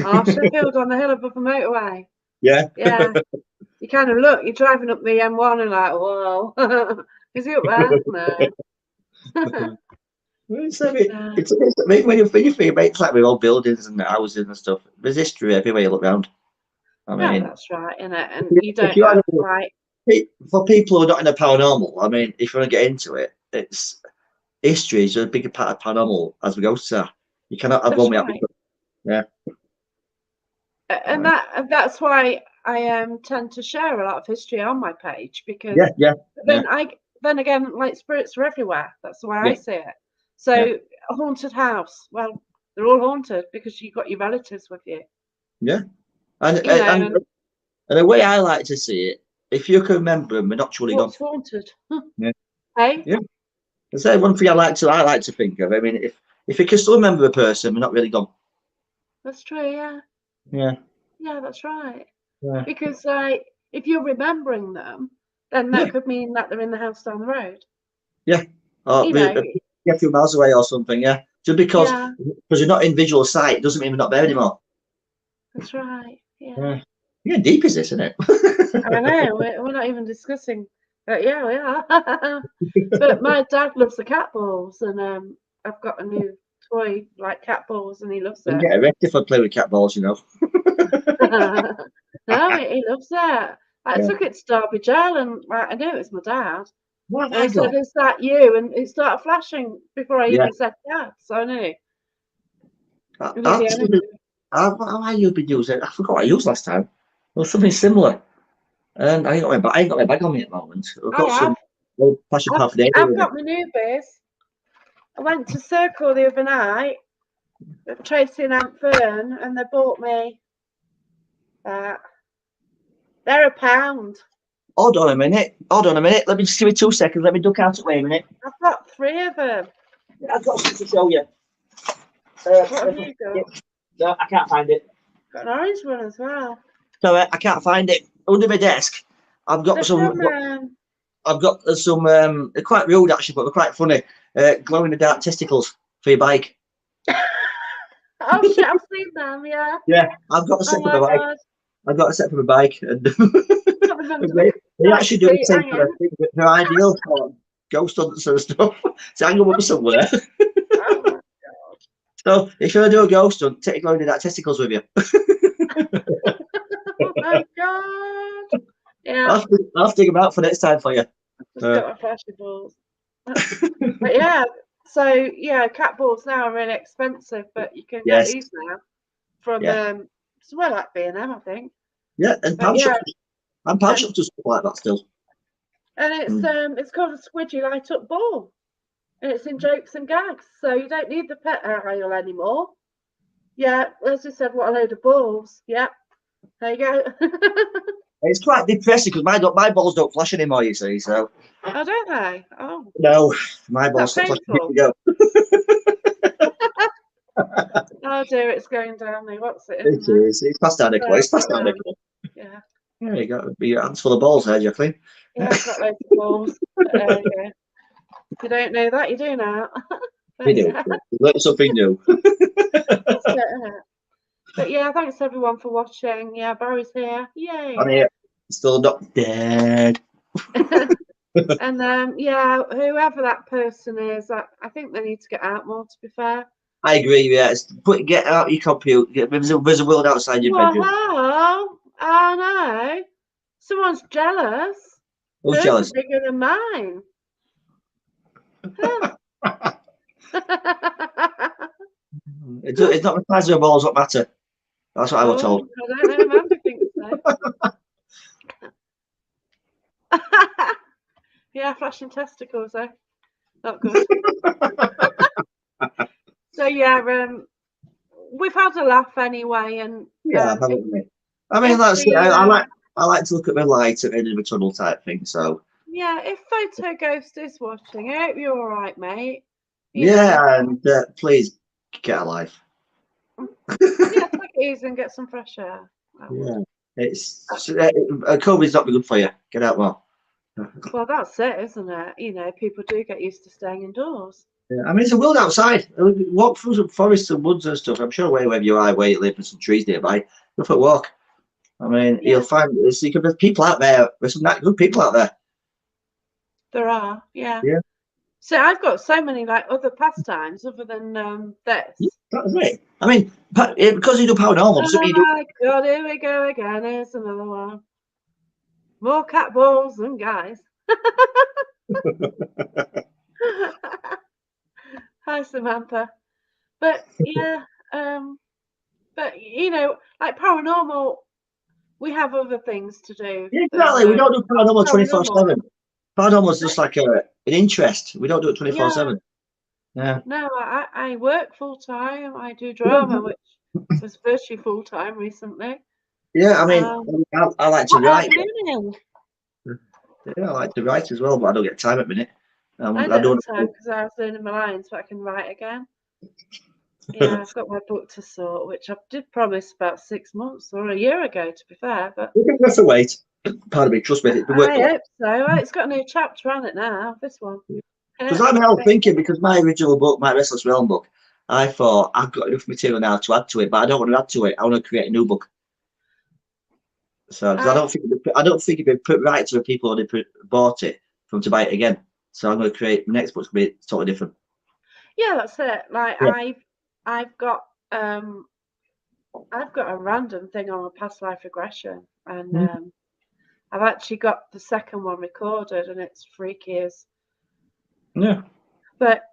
Oh, Sheffield on the hill above the motorway. Yeah. Yeah. You kind of look, you're driving up the M1 and like, whoa. Is he up there? No. I mean, when you think about it, it's like with old buildings and houses and stuff. There's history everywhere you look around. I Yeah, mean, that's right, innit? And you if don't you had have like, for people who are not in the paranormal, I mean, if you want to get into it, it's history is a bigger part of paranormal as we go to. You cannot have one that's without right. yeah. And that's why I tend to share a lot of history on my page, because Yeah, yeah, yeah, then again, like, spirits are everywhere. That's the way I yeah, see it. So yeah, a haunted house, well, they're all haunted because you've got your relatives with you. yeah. And You know, and, and the way I like to see it, if you can remember them, we're not truly gone. what's haunted? Yeah, Hey, yeah. That's one thing I like to think of. I mean, if you can still remember a person, we're not really gone. that's true. Yeah, Yeah, yeah, that's right. yeah, Because if you're remembering them, then yeah, that could mean that they're in the house down the road. yeah. Or You know, a few miles away or something. Yeah, just yeah, because you're not in visual sight doesn't mean we're not there anymore. that's right. Yeah. Yeah, yeah. Deep is this, isn't it? I know, we're not even discussing, but yeah, we are. But my dad loves the cat balls, and I've got a new toy like cat balls, and he loves And it. get arrested for playing with cat balls, you know. No, he loves it. I Yeah. took it to Derby Jail, and I knew it was my dad. What have And I I said, got? "Is that you?" And it started flashing before I Yeah. even said dad, so I knew it was the Actually, energy. how you been using? I forgot what I used last time. It was something similar. And I ain't got my bag on me at the moment. I've I got have. some old fashioned paraphernalia I've with me. got my newbies. I went to Circle the other night, Tracy and Aunt Fern, and they bought me. They're £1. Hold on a minute. Hold on a minute. Let me just give me 2 seconds. Let me duck out of the way a minute. I've got 3 of them. I've got something to show you. What have you got? No, I can't find it. Got an orange one as well. Sorry, I can't find it. Under my desk. I've got They're some. from. I've got some. They're quite rude actually, but they're quite funny. Glow in the dark testicles for your bike. Oh shit! I've seen them. Yeah. Yeah, I've got a Oh set for my my bike. god. I've got a set for my bike, and Got them under my they back actually do the seat same kind of hanging. thing. But they're ideal for ghost hunts and stuff. So hang them up somewhere. Oh my So if you're gonna do a ghost hunt, take glow in the dark testicles with you. oh my god. Yeah. I'll dig them out for next time for you. Just got my flashy balls. But yeah. So yeah, cat balls now are really expensive, but you can get Yes, these now from yeah, somewhere like B&M, I think. yeah, and But pound yeah, shops and pound and shops do stuff like that still. it's called a squidgy light up ball. And it's in jokes and gags, so you don't need the pet aisle anymore. Yeah, as I said, what a load of balls. Yeah, there you go. It's quite depressing because my balls don't flash anymore. You see, so Oh, don't they? Oh, no, my is balls that stopped flashing years painful? ago. Oh dear, it's going down there. What's it, It isn't it? is. It's past adequate. Oh, It's I've past got adequate. yeah, There you go. Be your hands full of balls there, Jacqueline. yeah, I've got loads of balls. Yeah. If you don't know that, you do now. We But do. yeah, Learn something new. that's it, isn't it? But yeah, thanks everyone for watching. Yeah, Barry's here. I'm Yay. here. Still not dead. And yeah, whoever that person is, I think they need to get out more, to be fair. I agree. Yeah, get out your computer. There's a world outside your bedroom. Well, I know. Someone's jealous. Who's Hers are jealous? bigger than mine. Huh. It's not the size of the balls what matter. That's what I was Oh, told. I don't know. Mandy thinks so. Yeah, flashing testicles, though. Not good. So yeah, we've had a laugh anyway, and Yeah, haven't we? I mean, that's it. I like to look at the light at the end of a tunnel type thing. So yeah, if Photo Ghost is watching, I hope you're all right, mate. You know. yeah, and please get a life. Yeah, take it easy and get some fresh air. Yeah, it's COVID's not good for you. Get out more. Well, that's it, isn't it? You know, people do get used to staying indoors. Yeah, I mean, it's a world outside. Walk through some forests and woods and stuff. I'm sure wherever you are, where you live, there's some trees nearby. Go for a walk. I mean, Yeah. you'll find there's people out there. There's some good people out there. There are, yeah. Yeah. So I've got so many like other pastimes other than this. That's it. I mean, because you do paranormal, doesn't Oh mean you my God, here we go again. Here's another one. More cat balls than guys. Hi, Samantha. But yeah, but you know, like paranormal, we have other things to do do. than Exactly. We don't do paranormal paranormal. 24/7. Paranormal is just like an interest. We don't do it Yeah, 24/7. Yeah. no, I work full time. I do drama, which was virtually full time recently. Yeah, I mean, Um, I like to what write. afternoon? Yeah, I like to write as well, but I don't get time at the minute. I I don't don't. have time because I was learning my lines so I can write again. Yeah, I've got my book to sort, which I did promise about 6 months or a year ago, to be fair. But We can have to wait. Pardon me, trust me, it work. I hope so. Well, it's got a new chapter on it now. This one. Because I'm now thinking, because my original book, my Restless Realm book, I thought I've got enough material now to add to it, but I don't want to add to it. I want to create a new book. So, because I don't think it'd be put right to the people who bought it from to buy it again. So I'm going to create the next book's going to be totally different. Yeah, that's it. Like Yeah. I've got um I've got a random thing on a past life regression, and I've actually got the second one recorded, and it's freaky as. Yeah. But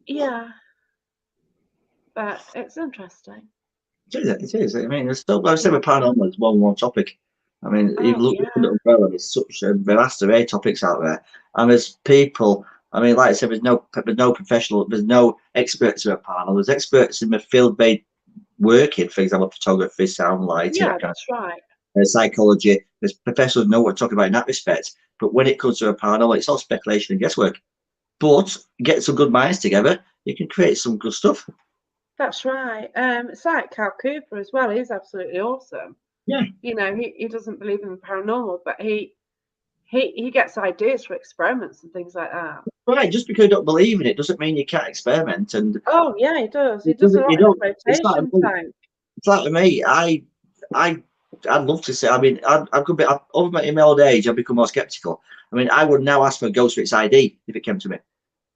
yeah, but it's interesting. It is. It is. I mean, there's still, like I said, Yeah. with paranormal, it's one topic. I mean, Oh even look at yeah. the umbrella, there's such a vast array of topics out there. And there's people, I mean, like I said, there's no professional, there's no experts in paranormal. There's experts in the field they work in, for example, photography, sound, lighting, Yeah, that kind that's right. of psychology. There's professionals who know what we're talking about in that respect. But when it comes to a paranormal, it's all speculation and guesswork. But get some good minds together, you can create some good stuff. That's right. It's like Cal Cooper as well. He's absolutely awesome. Yeah. You know, he doesn't believe in the paranormal, but he gets ideas for experiments and things like that. Right, just because you don't believe in it doesn't mean you can't experiment. And Oh yeah, he does. He it does a doesn't, you lot in don't. It's like flotation me. tank. It's like me. I, I'd love to say. I mean, I could be in my old age. I've become more skeptical. I mean, I would now ask for a ghost for its ID if it came to me.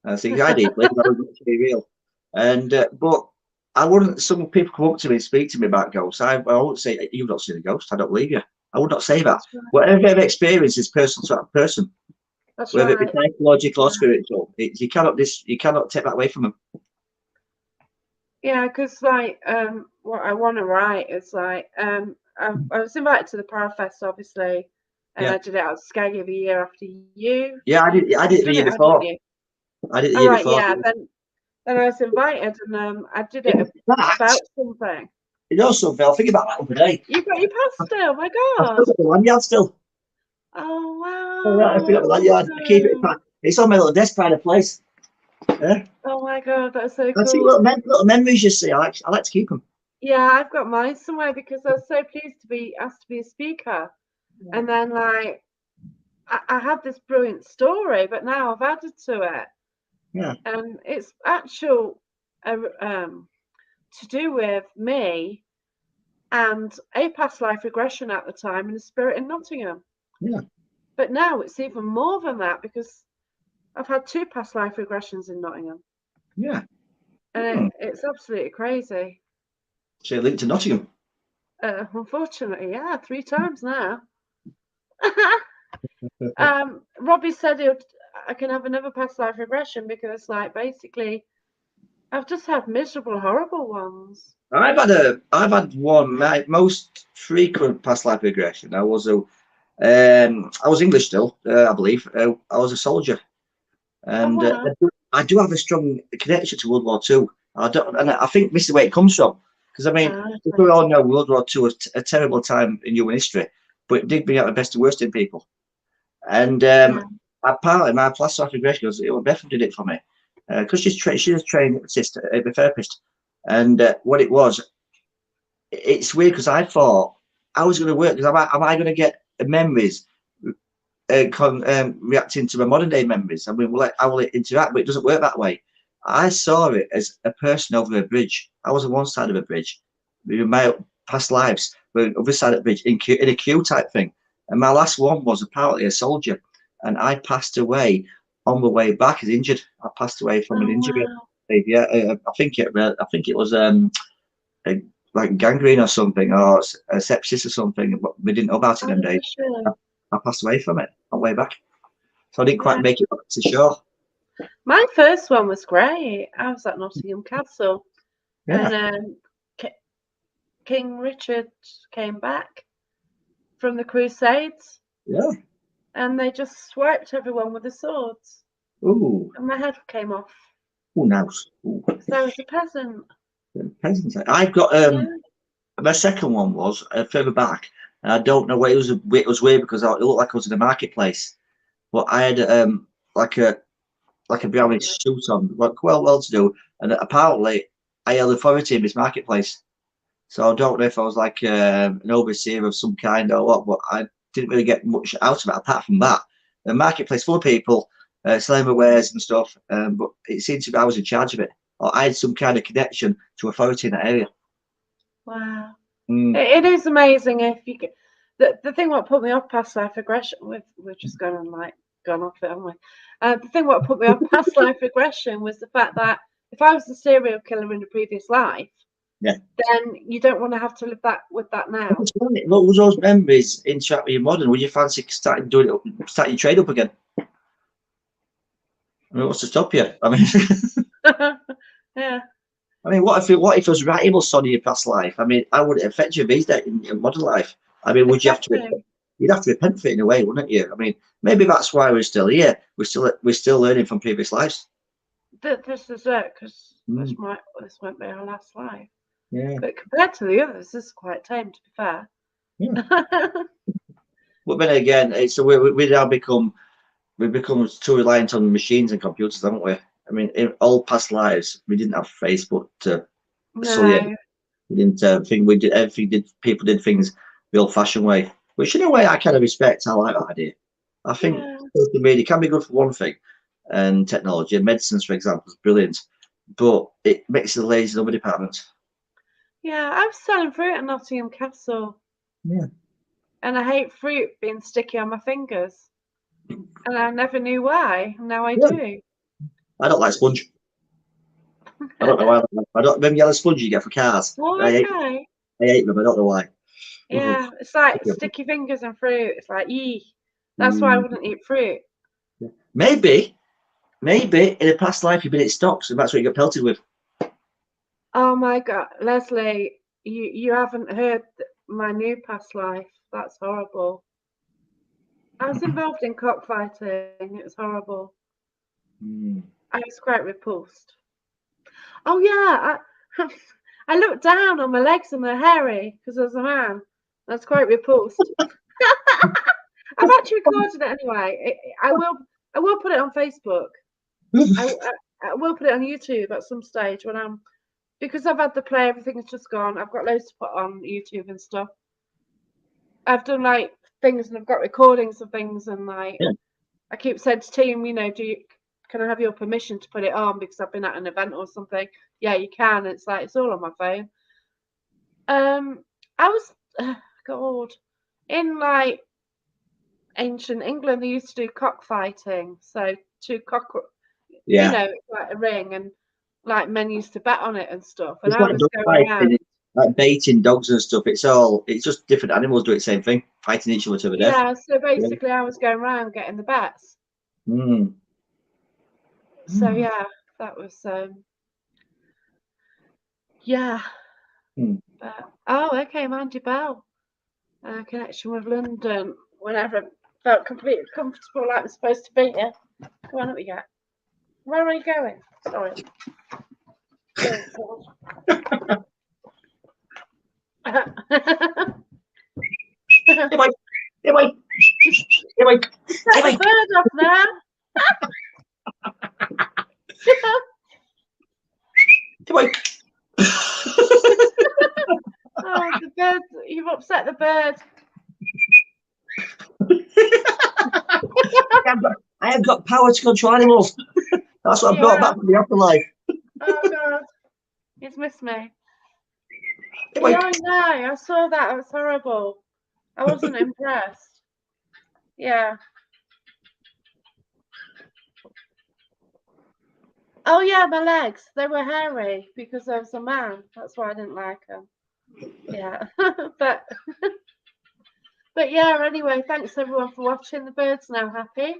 I think ID, please. I would want to be real. And but I wouldn't. Some people come up to me and speak to me about ghosts. I wouldn't say you've not seen a ghost. I don't believe you. I would not say that. That's right. Whatever they've experienced is personal to that person, That's whether it be right. psychological or Yeah. spiritual. You cannot take that away from them. Yeah, because like what I want to write is like I was invited to the Parafest obviously, and Yeah. I did it at Skaggy the year after you. Yeah, I did it You've the done year it, haven't before. you? I did it the All year right, before. yeah. Then I was invited, and I did In it fact, about something. you know something, I'll think about that other day. You got your pasta? Oh my I've God! still got the lanyard still. Oh Oh, right, I wow, forgot the that's lanyard. I keep it. awesome! It's on my little desk by the place. Yeah. Oh my God, that's so I see cool. little memories. You see, I like to keep them. Yeah, I've got mine somewhere because I was so pleased to be asked to be a speaker, and then like I had this brilliant story, but now I've added to it, Yeah. and it's actual to do with me and a past life regression at the time and a spirit in Nottingham. Yeah. But now it's even more than that because I've had two past life regressions in Nottingham, Yeah. and it's absolutely crazy. So you're linked to Nottingham. Unfortunately, yeah, 3 times now. Robbie said I can have another past life regression because, like, basically, I've just had miserable, horrible ones. I've had one. My most frequent past life regression. I was English still, I believe. I was a soldier, Oh and wow! I do have a strong connection to World War Two. I think this is where it comes from. Because I mean, we all know World War Two was a terrible time in human history, but it did bring out the best and worst in people. And apparently, my past life regression was Beth did it for me because she's a trained sister, a therapist, and what it was, it's weird because I thought I was going to work because am I going to get memories reacting to my modern day memories? I mean, I will interact, but it doesn't work that way. I saw it as a person over a bridge. I was on one side of a bridge. My past lives were on the other side of the bridge in a queue type thing. And my last one was apparently a soldier. And I passed away on the way back is injured. I passed away from an Oh injury. wow. Yeah, I think it was a, like gangrene or something, or a sepsis or something. But we didn't know about it Oh them days. bless you. I passed away from it on the way back, so I didn't quite Yeah. make it back to shore. My first one was great. I was at Nottingham Castle, Yeah, and King Richard came back from the Crusades, yeah. and they just swiped everyone with the swords, Ooh, and my head came off. who knows? Ooh, So I was a peasant. peasants. I've got Yeah. my second one was further back, and I don't know where it was. It was weird because it looked like I was in a marketplace, but I had like a like a brownish suit on, like well to do, and apparently I held authority in this marketplace. So I don't know if I was like an overseer of some kind or what, but I didn't really get much out of it apart from that. The marketplace full of people selling their wares and stuff, but it seemed to be I was in charge of it, or I had some kind of connection to authority in that area. Wow. Mm. It is amazing if you get the thing what put me off past life aggression. We've just gone off it, haven't we? The thing what put me off past life aggression was the fact that if I was a serial killer in a previous life, Yeah. then you don't want to have to live that with that now. What was those memories interact with your modern? Would you fancy starting trade up again? I mean, what's to stop you? I mean, Yeah. I mean, what if it was writable son in your past life? I mean, how would it affect you these days in your modern life? I mean, would you have to? Exactly. You'd have to repent for it in a way, wouldn't you? I mean, maybe that's why we're still here. We're still learning from previous lives. This is it, because Mm, this won't be our last life. yeah, But compared to the others, this is quite tame, to be fair. yeah. But then again, it's we now we've become too reliant on machines and computers, haven't we? I mean, in all past lives, we didn't have Facebook to sully it. No. We didn't think we did everything. People did things the old-fashioned way, which in a way I kind of respect. I like that idea. I think Yeah. social media can be good for one thing, and technology and medicines, for example, is brilliant, but it makes it lazy in other departments. Yeah, I was selling fruit at Nottingham Castle, Yeah, and I hate fruit being sticky on my fingers. And I never knew why. Now I yeah. do. I don't like sponge. I don't know why. I don't. Them yellow sponge you get for cars. Oh, okay. I hate them. I don't know why. Ugh. Yeah, it's like sticky fingers and fruit. It's like, eee. That's why I Mm, wouldn't eat fruit. maybe, maybe in a past life you've been at stocks and that's what you got pelted with. Oh my God, Leslie, you haven't heard my new past life. That's horrible. I was involved in cockfighting. It was horrible. Mm. I was quite repulsed. Oh yeah, I looked down on my legs and they're hairy because I was a man. That's quite repulsed. I've actually recorded it anyway. I will put it on Facebook. I will put it on YouTube at some stage when I'm because I've had the play. Everything's just gone. I've got loads to put on YouTube and stuff. I've done like things and I've got recordings of things and like Yeah. I keep saying to team, can I have your permission to put it on because I've been at an event or something? Yeah, you can. It's like it's all on my phone. I was God in like ancient England. They used to do cockfighting, so two cock, Yeah. like a ring, and like men used to bet on it and stuff. And It's I like was dog going fighting, around. like baiting dogs and stuff. It's just different animals do the same thing, fighting each other to the death. Yeah, so Yeah. basically, I was going around getting the bets. Mm. So Mm. yeah, that was yeah. Mm. Oh, okay, Mandy Bell. Connection with London. Whenever I felt completely comfortable, like I'm supposed to be here. Come on, what we get? Where are you going? Sorry. Oh, God. Hey, Mike. Hey, Mike. Hey, Mike. Set Hey, the Mike. bird off there. Hey, Mike. Oh, the bird! You've upset the bird. I have got power to control animals. That's what I brought back Yeah. from the afterlife. Oh God, he's missed me. Hey, Yeah, Mike. I know. I saw that. It was horrible. I wasn't impressed. Yeah. Oh yeah, my legs. They were hairy because I was a man. That's why I didn't like them. Yeah, but yeah. Anyway, thanks everyone for watching. The bird's now happy.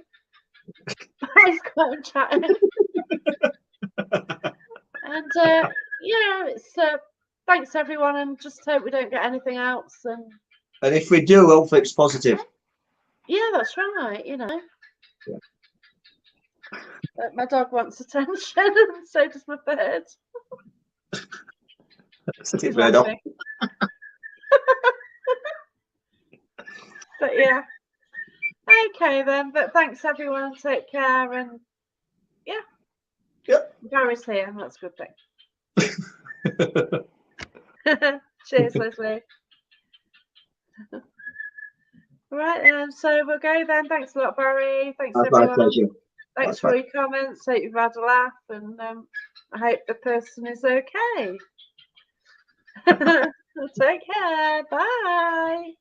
He's quite chatting. And yeah, it's thanks everyone, and just hope we don't get anything else. And if we do, hopefully it's positive. yeah, that's right. You know, my dog wants attention, and so does my bird. He's laughing. But yeah, okay then. But thanks everyone. Take care, and yeah. Yep. Gary's here. That's a good thing. Cheers, Leslie. Right then, so we'll go then. Thanks a lot, Barry. Thanks everyone. My pleasure. Thanks for your comments. Hope you've had a laugh, and I hope the person is okay. Take care. Bye.